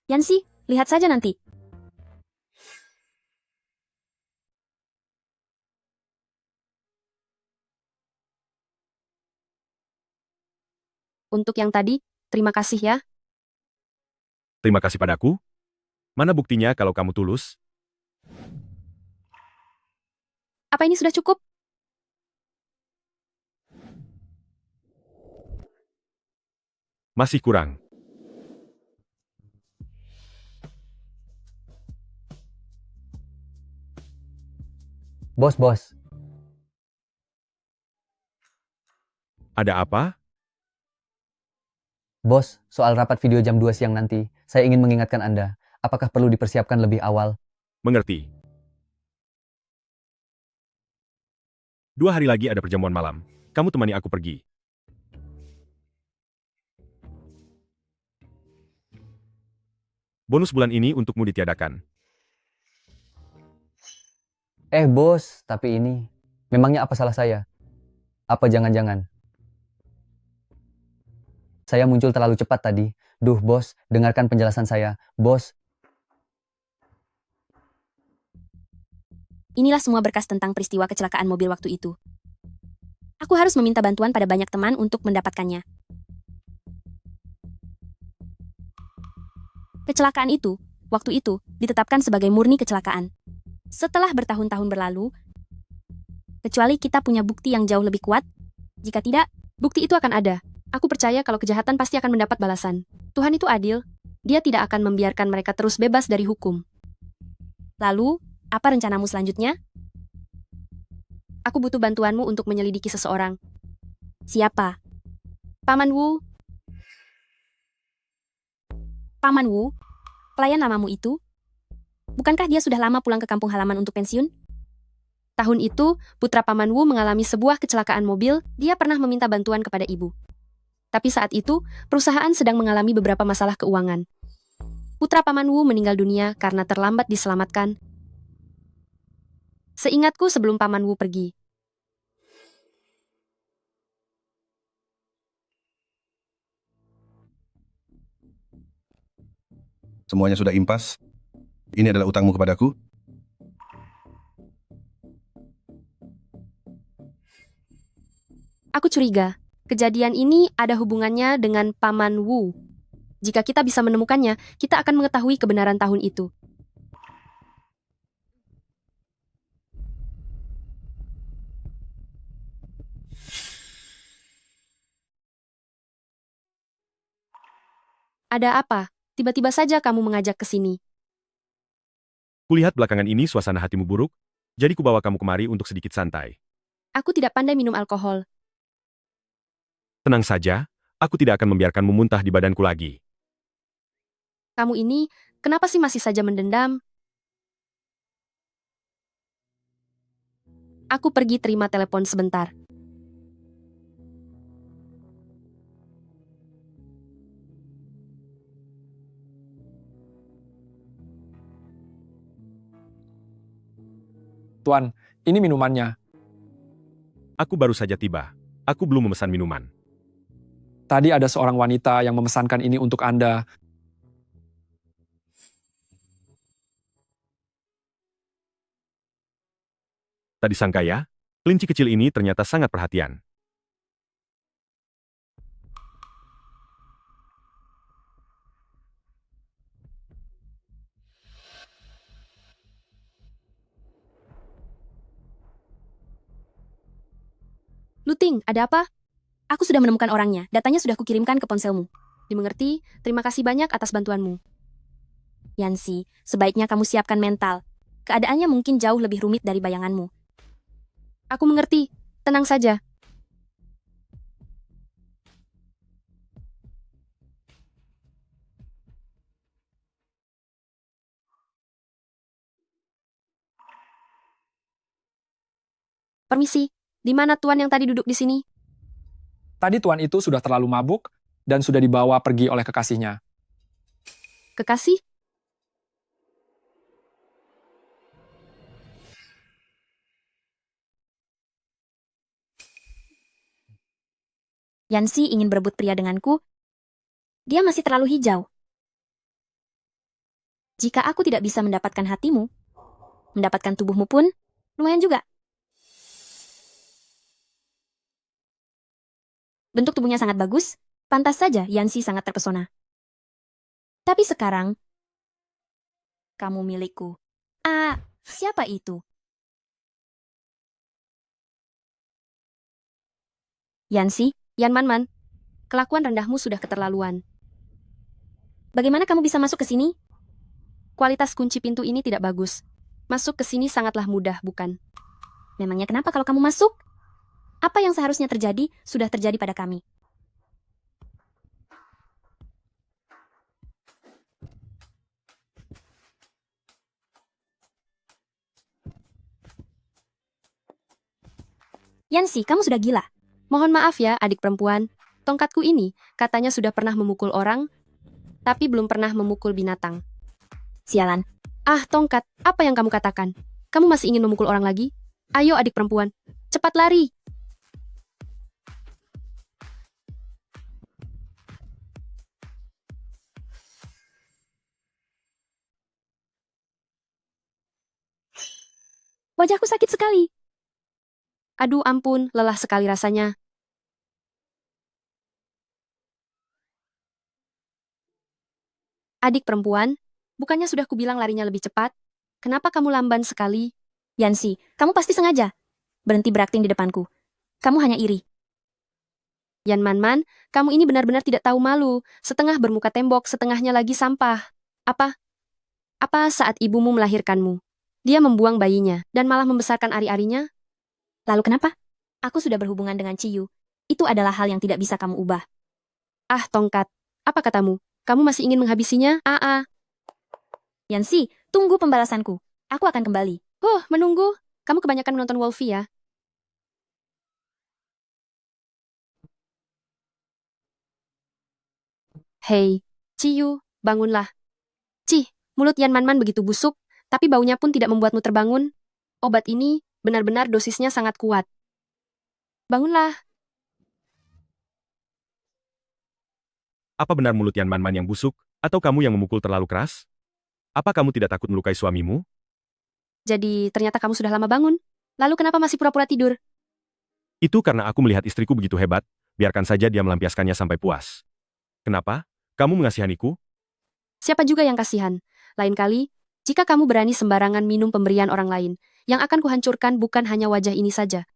Yansi, lihat saja nanti. Untuk yang tadi, terima kasih ya. terima kasih padaku. Mana buktinya kalau kamu tulus? Apa ini sudah cukup? Masih kurang. Bos, bos. Ada apa? Bos, soal rapat video jam 2 siang nanti, saya ingin mengingatkan Anda, apakah perlu dipersiapkan lebih awal? Mengerti. 2 hari lagi ada perjamuan malam. Kamu temani aku pergi. Bonus bulan ini untukmu ditiadakan. Bos, tapi ini... Memangnya apa salah saya? Apa jangan-jangan? Saya muncul terlalu cepat tadi. Duh, bos, dengarkan penjelasan saya. Bos, Inilah semua berkas tentang peristiwa kecelakaan mobil waktu itu. Aku harus meminta bantuan pada banyak teman untuk mendapatkannya. Kecelakaan itu, waktu itu, ditetapkan sebagai murni kecelakaan. Setelah bertahun-tahun berlalu, kecuali kita punya bukti yang jauh lebih kuat, jika tidak, Bukti itu akan ada. Aku percaya kalau kejahatan pasti akan mendapat balasan. Tuhan itu adil. Dia tidak akan membiarkan mereka terus bebas dari hukum. lalu, apa rencanamu selanjutnya? Aku butuh bantuanmu untuk menyelidiki seseorang. Siapa? Paman Wu, Paman Wu? Pelayan lamamu itu? Bukankah dia sudah lama pulang ke kampung halaman untuk pensiun? tahun itu, putra Paman Wu mengalami sebuah kecelakaan mobil. Dia pernah meminta bantuan kepada ibu. Tapi saat itu, perusahaan sedang mengalami beberapa masalah keuangan. Putra Paman Wu meninggal dunia karena terlambat diselamatkan. Seingatku sebelum Paman Wu pergi. Semuanya sudah impas. Ini adalah utangmu kepadaku. Aku curiga, kejadian ini ada hubungannya dengan Paman Wu. Jika kita bisa menemukannya, kita akan mengetahui kebenaran tahun itu. Ada apa? Tiba-tiba saja kamu mengajak ke sini. Kulihat belakangan ini suasana hatimu buruk, jadi kubawa kamu kemari untuk sedikit santai. Aku tidak pandai minum alkohol. Tenang saja, aku tidak akan membiarkanmu muntah di badanku lagi. Kamu ini, kenapa sih masih saja mendendam? Aku pergi terima telepon sebentar. Tuan, ini minumannya. Aku baru saja tiba. Aku belum memesan minuman. Tadi ada seorang wanita yang memesankan ini untuk Anda. Tak disangka ya, kelinci kecil ini ternyata sangat perhatian. Luting, ada apa? Aku sudah menemukan orangnya. Datanya sudah kukirimkan ke ponselmu. Dimengerti, terima kasih banyak atas bantuanmu. Yancy, sebaiknya kamu siapkan mental. Keadaannya mungkin jauh lebih rumit dari bayanganmu. Aku mengerti, tenang saja. Permisi, di mana tuan yang tadi duduk di sini? Tadi tuan itu sudah terlalu mabuk dan sudah dibawa pergi oleh kekasihnya. Kekasih? Yancy ingin berebut pria denganku. Dia masih terlalu hijau. Jika aku tidak bisa mendapatkan hatimu, mendapatkan tubuhmu pun, lumayan juga. Bentuk tubuhnya sangat bagus, pantas saja Yancy sangat terpesona. Tapi sekarang, kamu milikku. Siapa itu? Yancy, Yan Man, kelakuan rendahmu sudah keterlaluan. bagaimana kamu bisa masuk ke sini? Kualitas kunci pintu ini tidak bagus. Masuk ke sini sangatlah mudah, bukan? Memangnya kenapa kalau kamu masuk? Apa yang seharusnya terjadi, sudah terjadi pada kami. Yancy, kamu sudah gila. Mohon maaf ya, adik perempuan. Tongkatku ini katanya sudah pernah memukul orang, tapi belum pernah memukul binatang. Sialan. Ah, tongkat, apa yang kamu katakan? Kamu masih ingin memukul orang lagi? Ayo adik perempuan, cepat lari. Wajahku sakit sekali. Aduh ampun, lelah sekali rasanya. Adik perempuan, bukannya sudah kubilang larinya lebih cepat? Kenapa kamu lamban sekali? Yancy, kamu pasti sengaja. Berhenti berakting di depanku. Kamu hanya iri. Yan Man, kamu ini benar-benar tidak tahu malu. Setengah bermuka tembok, setengahnya lagi sampah. Apa? Apa saat ibumu melahirkanmu? Dia membuang bayinya dan malah membesarkan ari-arinya? Lalu kenapa? Aku sudah berhubungan dengan Ciyu. Itu adalah hal yang tidak bisa kamu ubah. Ah, tongkat. Apa katamu? Kamu masih ingin menghabisinya? Yancy, tunggu pembalasanku. Aku akan kembali. Menunggu. Kamu kebanyakan menonton Wolfie ya. Hei, Ciyu, bangunlah. Mulut Yan Man begitu busuk, tapi baunya pun tidak membuatmu terbangun. Obat ini benar-benar dosisnya sangat kuat. Bangunlah. Apa benar mulut Yan Man yang busuk, atau kamu yang memukul terlalu keras? Apa kamu tidak takut melukai suamimu? Jadi, ternyata kamu sudah lama bangun. Lalu kenapa masih pura-pura tidur? Itu karena aku melihat istriku begitu hebat, biarkan saja dia melampiaskannya sampai puas. Kenapa? Kamu mengasihaniku? Siapa juga yang kasihan? Lain kali, jika kamu berani sembarangan minum pemberian orang lain, yang akan kuhancurkan bukan hanya wajah ini saja.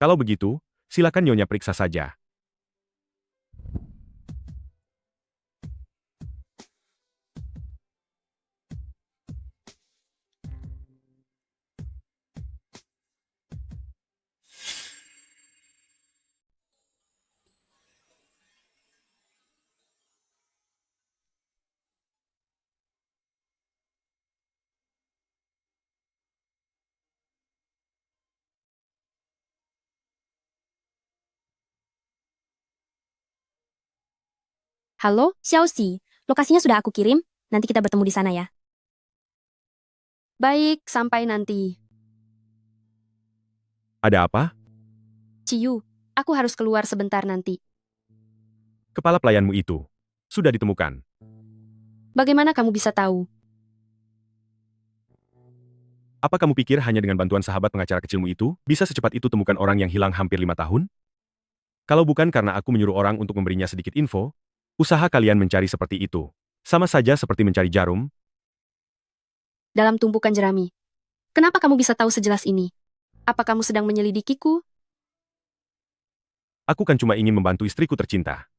Kalau begitu, silakan Nyonya periksa saja. Halo? Xiaoxi, lokasinya sudah aku kirim. Nanti kita bertemu di sana ya. Baik, sampai nanti. Ada apa? Ciyu, aku harus keluar sebentar nanti. Kepala pelayanmu itu sudah ditemukan. Bagaimana kamu bisa tahu? Apa kamu pikir hanya dengan bantuan sahabat pengacara kecilmu itu, bisa secepat itu temukan orang yang hilang hampir 5 tahun? Kalau bukan karena aku menyuruh orang untuk memberinya sedikit info, usaha kalian mencari seperti itu. Sama saja seperti mencari jarum. Dalam tumpukan jerami. Kenapa kamu bisa tahu sejelas ini? Apa kamu sedang menyelidikiku? Aku kan cuma ingin membantu istriku tercinta.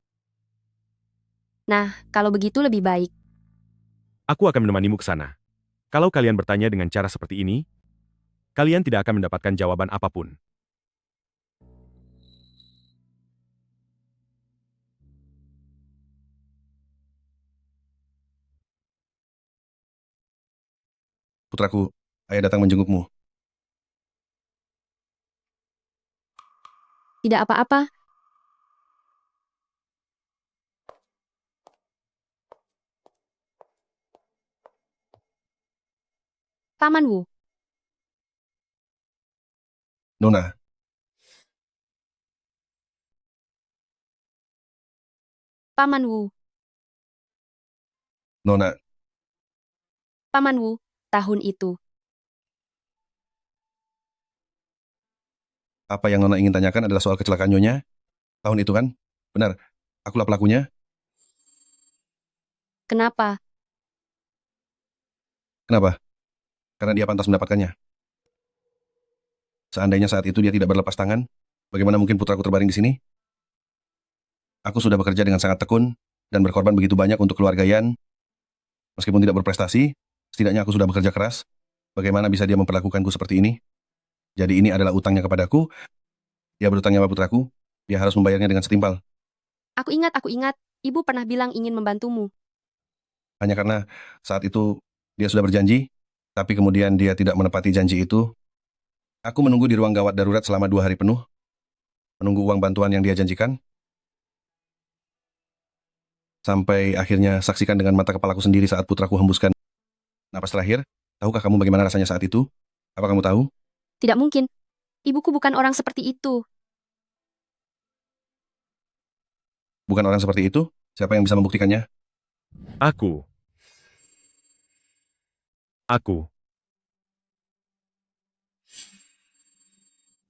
Nah, kalau begitu lebih baik. Aku akan menemanimu ke sana. Kalau kalian bertanya dengan cara seperti ini, kalian tidak akan mendapatkan jawaban apapun. Putraku, ayah datang menjengukmu. Tidak apa-apa. Paman Wu. Nona, Paman Wu. Nona, Paman Wu, tahun itu. apa yang Nona ingin tanyakan adalah soal kecelakaan Nyonya? Tahun itu kan? Benar, akulah pelakunya. Kenapa? Kenapa? Karena dia pantas mendapatkannya. Seandainya saat itu dia tidak berlepas tangan, bagaimana mungkin putraku terbaring di sini? Aku sudah bekerja dengan sangat tekun dan berkorban begitu banyak untuk keluarga Yan. Meskipun tidak berprestasi, setidaknya aku sudah bekerja keras. Bagaimana bisa dia memperlakukanku seperti ini? Jadi ini adalah utangnya kepadaku Dia berutang nyawa putraku, dia harus membayarnya dengan setimpal. Aku ingat. Ibu pernah bilang ingin membantumu. Hanya karena saat itu dia sudah berjanji, tapi kemudian dia tidak menepati janji itu. Aku menunggu di ruang gawat darurat selama 2 hari penuh, menunggu uang bantuan yang dia janjikan, sampai akhirnya saksikan dengan mata kepalaku sendiri saat putraku hembuskan napas terakhir. Tahukah kamu bagaimana rasanya saat itu? Apa kamu tahu? Tidak mungkin. Ibuku bukan orang seperti itu. Bukan orang seperti itu? Siapa yang bisa membuktikannya? Aku.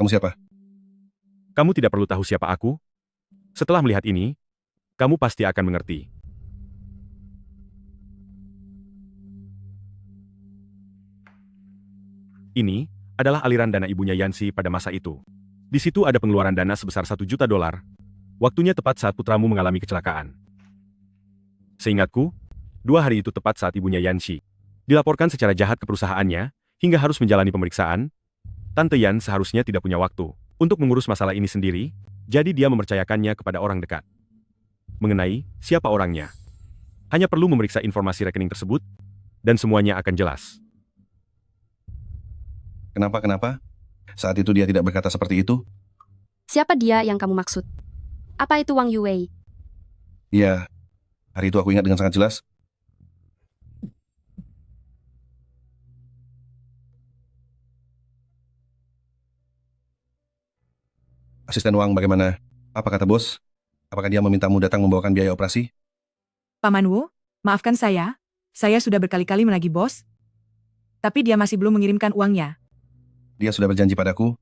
Kamu siapa? Kamu tidak perlu tahu siapa aku. Setelah melihat ini, kamu pasti akan mengerti. Ini adalah aliran dana ibunya Yansi pada masa itu. Di situ ada pengeluaran dana sebesar $1 juta. Waktunya tepat saat putramu mengalami kecelakaan. Seingatku, 2 hari itu tepat saat ibunya Yansi dilaporkan secara jahat ke perusahaannya, hingga harus menjalani pemeriksaan. Tante Yan seharusnya tidak punya waktu untuk mengurus masalah ini sendiri, jadi dia mempercayakannya kepada orang dekat. Mengenai siapa orangnya, hanya perlu memeriksa informasi rekening tersebut, dan semuanya akan jelas. Kenapa? Saat itu dia tidak berkata seperti itu? Siapa dia yang kamu maksud? Apa itu Wang Yue? Iya, hari itu aku ingat dengan sangat jelas. Asisten Wang bagaimana? Apa kata bos? Apakah dia memintamu datang membawakan biaya operasi? Paman Wu, maafkan saya. Saya sudah berkali-kali menagih bos. Tapi dia masih belum mengirimkan uangnya. Dia sudah berjanji padaku.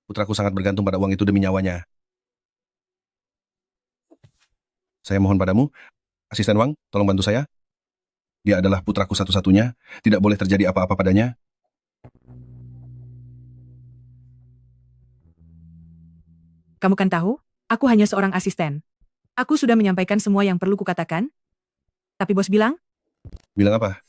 Putraku sangat bergantung pada uang itu demi nyawanya. Saya mohon padamu, Asisten Wang, tolong bantu saya. Dia adalah putraku satu-satunya, tidak boleh terjadi apa-apa padanya. Kamu kan tahu, aku hanya seorang asisten. Aku sudah menyampaikan semua yang perlu kukatakan. Tapi bos bilang, Bilang apa?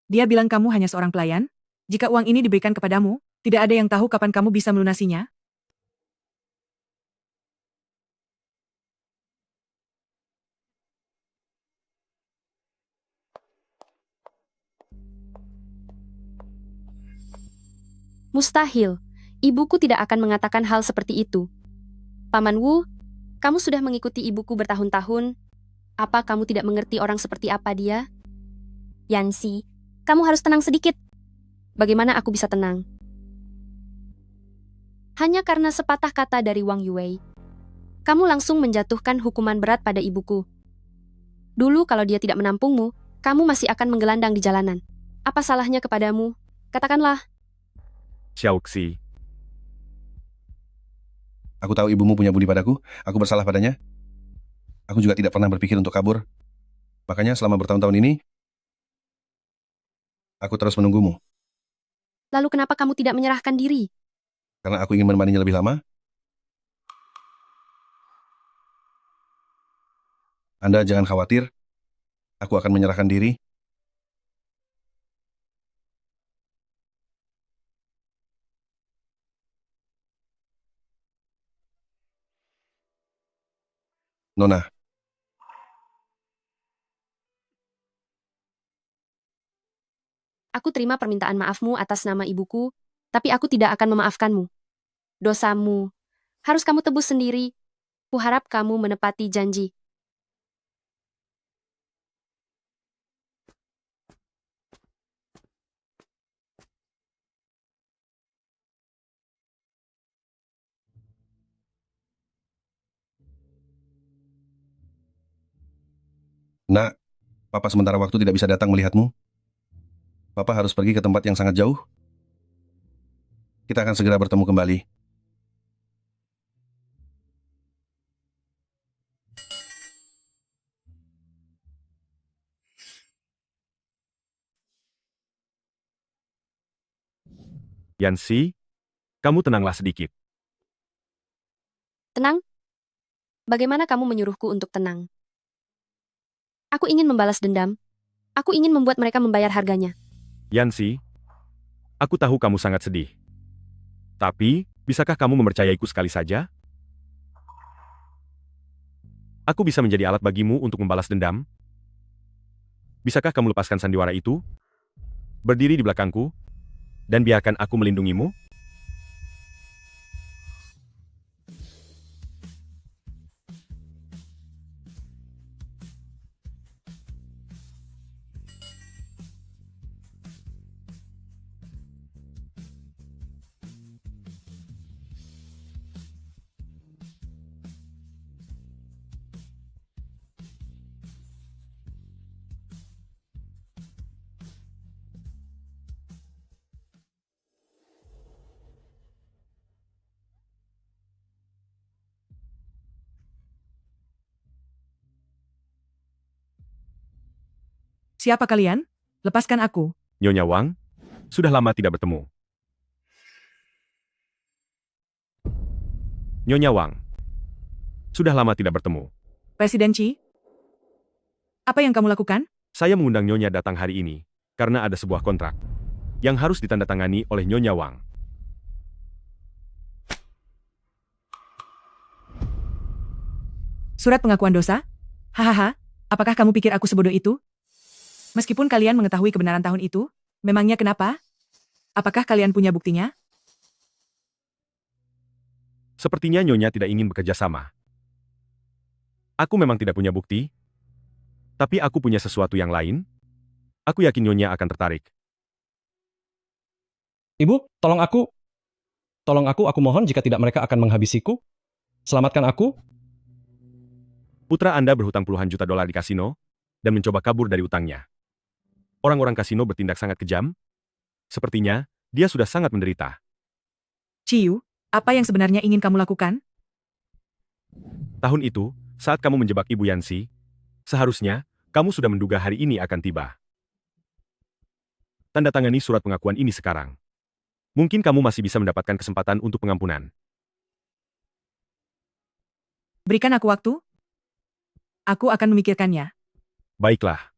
dia bilang kamu hanya seorang pelayan. Jika uang ini diberikan kepadamu, tidak ada yang tahu kapan kamu bisa melunasinya. Mustahil. Ibuku tidak akan mengatakan hal seperti itu. Paman Wu, kamu sudah mengikuti ibuku bertahun-tahun. Apa kamu tidak mengerti orang seperti apa dia? Yansi, kamu harus tenang sedikit. Bagaimana aku bisa tenang? Hanya karena sepatah kata dari Wang Yue, kamu langsung menjatuhkan hukuman berat pada ibuku. Dulu kalau dia tidak menampungmu, kamu masih akan menggelandang di jalanan. Apa salahnya kepadamu? Katakanlah. Xiaoxi, Aku tahu ibumu punya budi padaku, aku bersalah padanya. Aku juga tidak pernah berpikir untuk kabur. Makanya selama bertahun-tahun ini, aku terus menunggumu. Lalu kenapa kamu tidak menyerahkan diri? Karena aku ingin menemaninya lebih lama. Anda jangan khawatir, aku akan menyerahkan diri. Nona, Aku terima permintaan maafmu atas nama ibuku, tapi aku tidak akan memaafkanmu. Dosamu harus kamu tebus sendiri. Kuharap kamu menepati janji. nak, Papa sementara waktu tidak bisa datang melihatmu. Papa harus pergi ke tempat yang sangat jauh. Kita akan segera bertemu kembali. Yansi, kamu tenanglah sedikit. Tenang? Bagaimana kamu menyuruhku untuk tenang? Aku ingin membalas dendam. Aku ingin membuat mereka membayar harganya. Yansi, aku tahu kamu sangat sedih. Tapi, Bisakah kamu mempercayaiku sekali saja? Aku bisa menjadi alat bagimu untuk membalas dendam? Bisakah kamu lepaskan sandiwara itu? Berdiri di belakangku, dan biarkan aku melindungimu? Siapa kalian? Lepaskan aku. Nyonya Wang, sudah lama tidak bertemu. Nyonya Wang, sudah lama tidak bertemu. Presiden Qi? Apa yang kamu lakukan? Saya mengundang Nyonya datang hari ini, karena ada sebuah kontrak yang harus ditandatangani oleh Nyonya Wang. Surat pengakuan dosa? Hahaha, apakah kamu pikir aku sebodoh itu? Meskipun kalian mengetahui kebenaran tahun itu, memangnya kenapa? Apakah kalian punya buktinya? Sepertinya Nyonya tidak ingin bekerja sama. Aku memang tidak punya bukti, tapi aku punya sesuatu yang lain. Aku yakin Nyonya akan tertarik. Ibu, tolong aku. Tolong aku mohon jika tidak mereka akan menghabisiku. Selamatkan aku. Putra Anda berhutang puluhan juta dolar di kasino, dan mencoba kabur dari utangnya. Orang-orang kasino bertindak sangat kejam. Sepertinya, dia sudah sangat menderita. Ciyu, apa yang sebenarnya ingin kamu lakukan? Tahun itu, saat kamu menjebak Ibu Yansi, seharusnya, kamu sudah menduga hari ini akan tiba. Tanda tangani surat pengakuan ini sekarang. Mungkin kamu masih bisa mendapatkan kesempatan untuk pengampunan. Berikan aku waktu. Aku akan memikirkannya. Baiklah.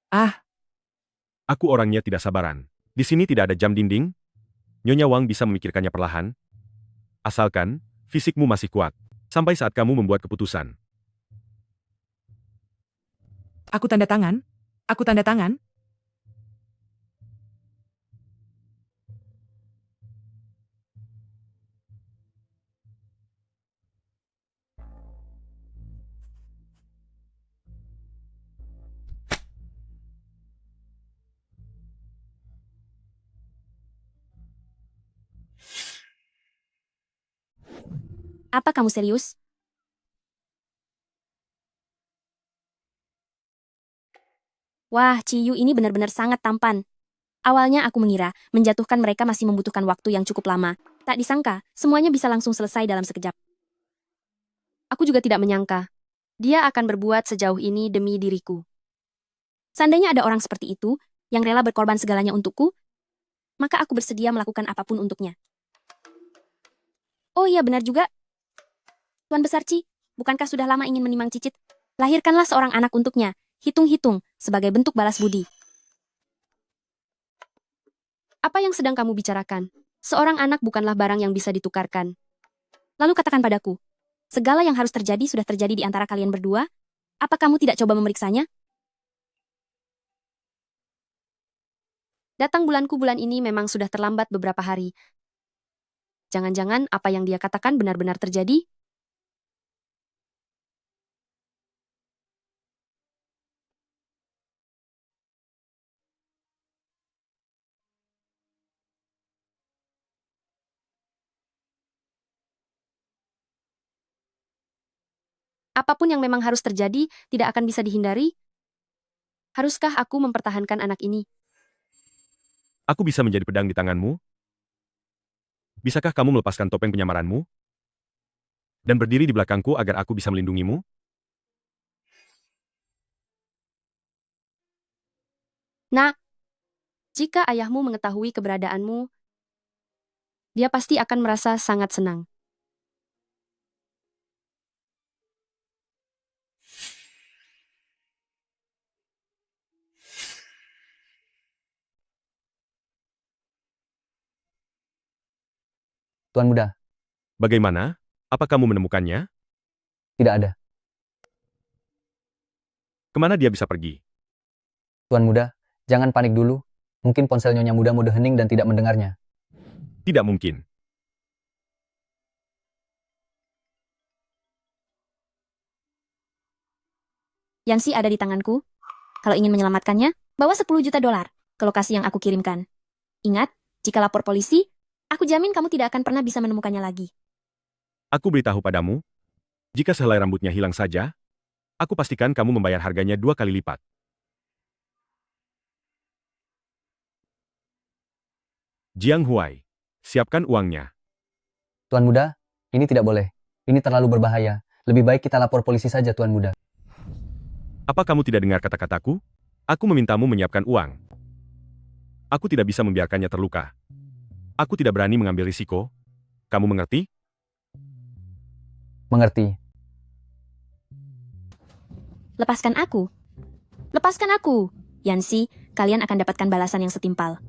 Ah, Aku orangnya tidak sabaran. Di sini tidak ada jam dinding. Nyonya Wang bisa memikirkannya perlahan. Asalkan, fisikmu masih kuat. Sampai saat kamu membuat keputusan. aku tanda tangan. Aku tanda tangan. Apa kamu serius? Wah, Ciyu ini benar-benar sangat tampan. Awalnya aku mengira, menjatuhkan mereka masih membutuhkan waktu yang cukup lama. Tak disangka, semuanya bisa langsung selesai dalam sekejap. Aku juga tidak menyangka. Dia akan berbuat sejauh ini demi diriku. Seandainya ada orang seperti itu, yang rela berkorban segalanya untukku, maka aku bersedia melakukan apapun untuknya. Oh iya benar juga. Tuan Besar Ci, bukankah sudah lama ingin menimang Cicit? Lahirkanlah seorang anak untuknya, hitung-hitung, sebagai bentuk balas budi. Apa yang sedang kamu bicarakan? Seorang anak bukanlah barang yang bisa ditukarkan. Lalu katakan padaku, segala yang harus terjadi sudah terjadi di antara kalian berdua? Apa kamu tidak coba memeriksanya? Datang bulanku bulan ini memang sudah terlambat beberapa hari. Jangan-jangan apa yang dia katakan benar-benar terjadi? Apapun yang memang harus terjadi, tidak akan bisa dihindari. Haruskah aku mempertahankan anak ini? Aku bisa menjadi pedang di tanganmu? Bisakah kamu melepaskan topeng penyamaranmu? Dan berdiri di belakangku agar aku bisa melindungimu? Nak, jika ayahmu mengetahui keberadaanmu, dia pasti akan merasa sangat senang. Tuan Muda, Bagaimana? Apa kamu menemukannya? tidak ada. Kemana dia bisa pergi? Tuan Muda, jangan panik dulu. Mungkin ponsel Nyonya Muda mode hening dan tidak mendengarnya. Tidak mungkin. Yanxi ada di tanganku. Kalau ingin menyelamatkannya, bawa 10 juta dolar ke lokasi yang aku kirimkan. Ingat, jika lapor polisi, aku jamin kamu tidak akan pernah bisa menemukannya lagi. Aku beritahu padamu, jika sehelai rambutnya hilang saja, aku pastikan kamu membayar harganya 2 kali lipat. Jiang Huai, siapkan uangnya. Tuan Muda, ini tidak boleh. Ini terlalu berbahaya. Lebih baik kita lapor polisi saja, Tuan Muda. Apa kamu tidak dengar kata-kataku? Aku memintamu menyiapkan uang. Aku tidak bisa membiarkannya terluka. Aku tidak berani mengambil risiko. Kamu mengerti? Mengerti. Lepaskan aku. Lepaskan aku. Yanxi, kalian akan dapatkan balasan yang setimpal.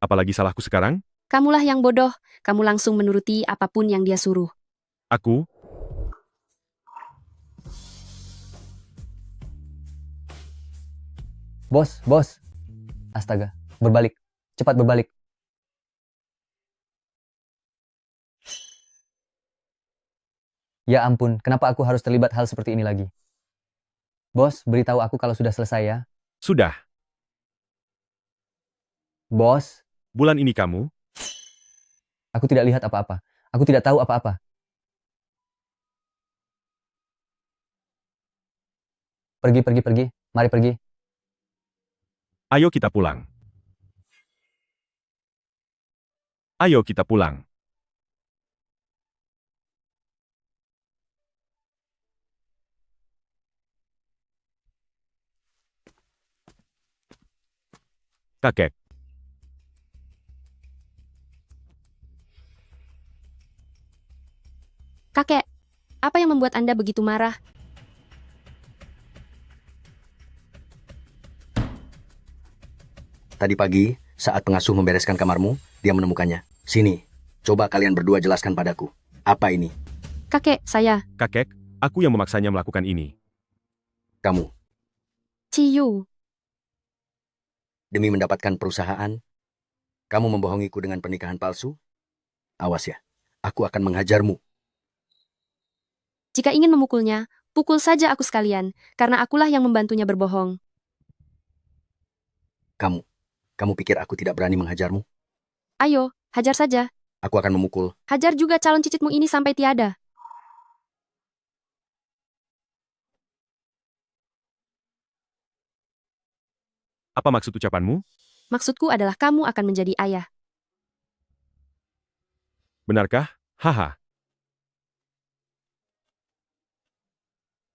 Apalagi salahku sekarang? Kamulah yang bodoh. Kamu langsung menuruti apapun yang dia suruh. Aku? Bos. Astaga, berbalik. Cepat berbalik. Ya ampun, kenapa aku harus terlibat hal seperti ini lagi? Bos, beritahu aku kalau sudah selesai ya. Sudah. Bos, Bulan ini kamu? aku tidak lihat apa-apa. Aku tidak tahu apa-apa. Pergi. Mari pergi. Ayo kita pulang. Ayo kita pulang. Kakek. Kakek, apa yang membuat Anda begitu marah? Tadi pagi, saat pengasuh membereskan kamarmu, dia menemukannya. Sini, coba kalian berdua jelaskan padaku. Apa ini? Kakek, saya. Kakek, aku yang memaksanya melakukan ini. Kamu, Ciyu. demi mendapatkan perusahaan, kamu membohongiku dengan pernikahan palsu? Awas ya, aku akan menghajarmu. Jika ingin memukulnya, pukul saja aku sekalian, karena akulah yang membantunya berbohong. Kamu pikir aku tidak berani menghajarmu? Ayo, hajar saja. Aku akan memukul. Hajar juga calon cicitmu ini sampai tiada. Apa maksud ucapanmu? Maksudku adalah kamu akan menjadi ayah. Benarkah? Haha.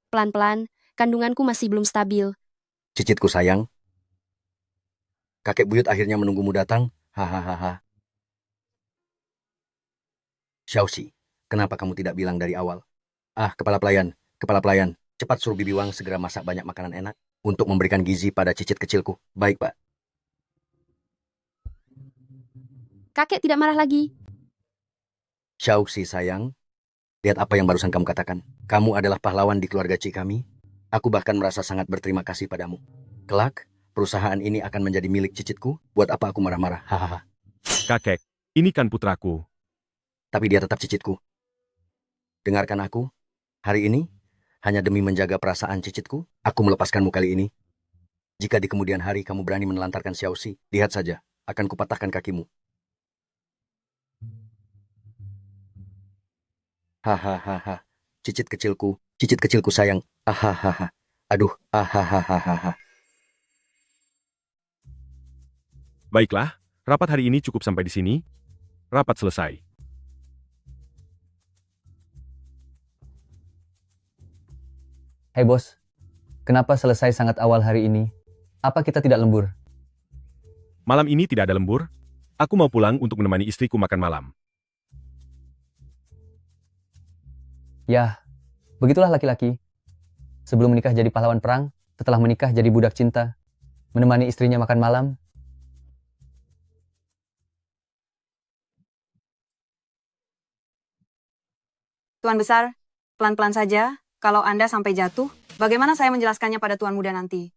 Pelan-pelan, kandunganku masih belum stabil. Cicitku sayang. Kakek buyut akhirnya menunggumu datang. Hahaha. Xiaoxi, kenapa kamu tidak bilang dari awal? Ah, kepala pelayan, cepat suruh Bibi Wang segera masak banyak makanan enak untuk memberikan gizi pada cicit kecilku. Baik, Pak. Kakek tidak marah lagi. Xiaoxi sayang, lihat apa yang barusan kamu katakan. Kamu adalah pahlawan di keluarga Ci kami. Aku bahkan merasa sangat berterima kasih padamu. Kelak, perusahaan ini akan menjadi milik cicitku. Buat apa aku marah-marah? Hahaha. Kakek, ini kan putraku. Tapi dia tetap cicitku. Dengarkan aku. Hari ini, hanya demi menjaga perasaan cicitku, aku melepaskanmu kali ini. Jika di kemudian hari kamu berani menelantarkan Xiaoxi, lihat saja, akan kupatahkan kakimu. Hahaha. Cicit kecilku sayang. Hahaha. Aduh, hahaha. Baiklah, rapat hari ini cukup sampai di sini. Rapat selesai. Hei bos, kenapa selesai sangat awal hari ini? Apa kita tidak lembur? Malam ini tidak ada lembur. Aku mau pulang untuk menemani istriku makan malam. Yah, begitulah laki-laki. Sebelum menikah jadi pahlawan perang, setelah menikah jadi budak cinta. Menemani istrinya makan malam. Tuan Besar, pelan-pelan saja. Kalau Anda sampai jatuh, bagaimana saya menjelaskannya pada Tuan Muda nanti?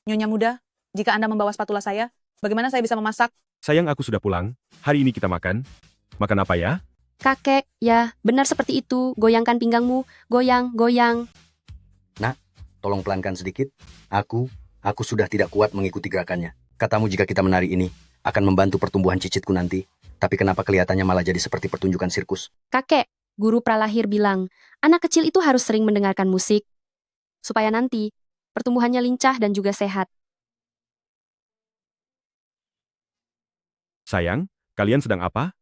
Nyonya Muda, jika Anda membawa spatula saya, bagaimana saya bisa memasak? Sayang, aku sudah pulang. Hari ini kita makan. Makan apa ya? Kakek, ya, benar seperti itu. Goyangkan pinggangmu. Goyang, goyang. Nak, tolong pelankan sedikit. Aku sudah tidak kuat mengikuti gerakannya. Katamu jika kita menari ini, akan membantu pertumbuhan cicitku nanti. Tapi kenapa kelihatannya malah jadi seperti pertunjukan sirkus? Kakek, guru pralahir bilang, anak kecil itu harus sering mendengarkan musik. Supaya nanti, pertumbuhannya lincah dan juga sehat. Sayang, kalian sedang apa?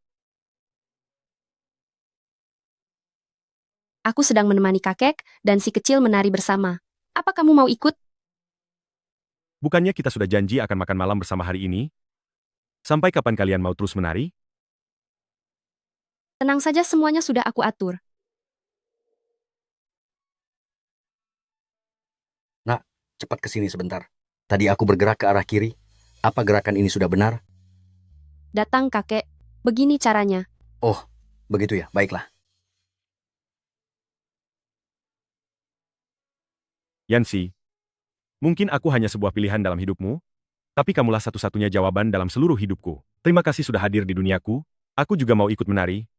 Aku sedang menemani kakek dan si kecil menari bersama. Apa kamu mau ikut? Bukannya kita sudah janji akan makan malam bersama hari ini? Sampai kapan kalian mau terus menari? Tenang saja, semuanya sudah aku atur. Nak, cepat ke sini sebentar. Tadi aku bergerak ke arah kiri. Apa gerakan ini sudah benar? Datang kakek, begini caranya. Oh, begitu ya, baiklah. Yancy, mungkin aku hanya sebuah pilihan dalam hidupmu, tapi kamulah satu-satunya jawaban dalam seluruh hidupku. Terima kasih sudah hadir di duniaku. Aku juga mau ikut menari.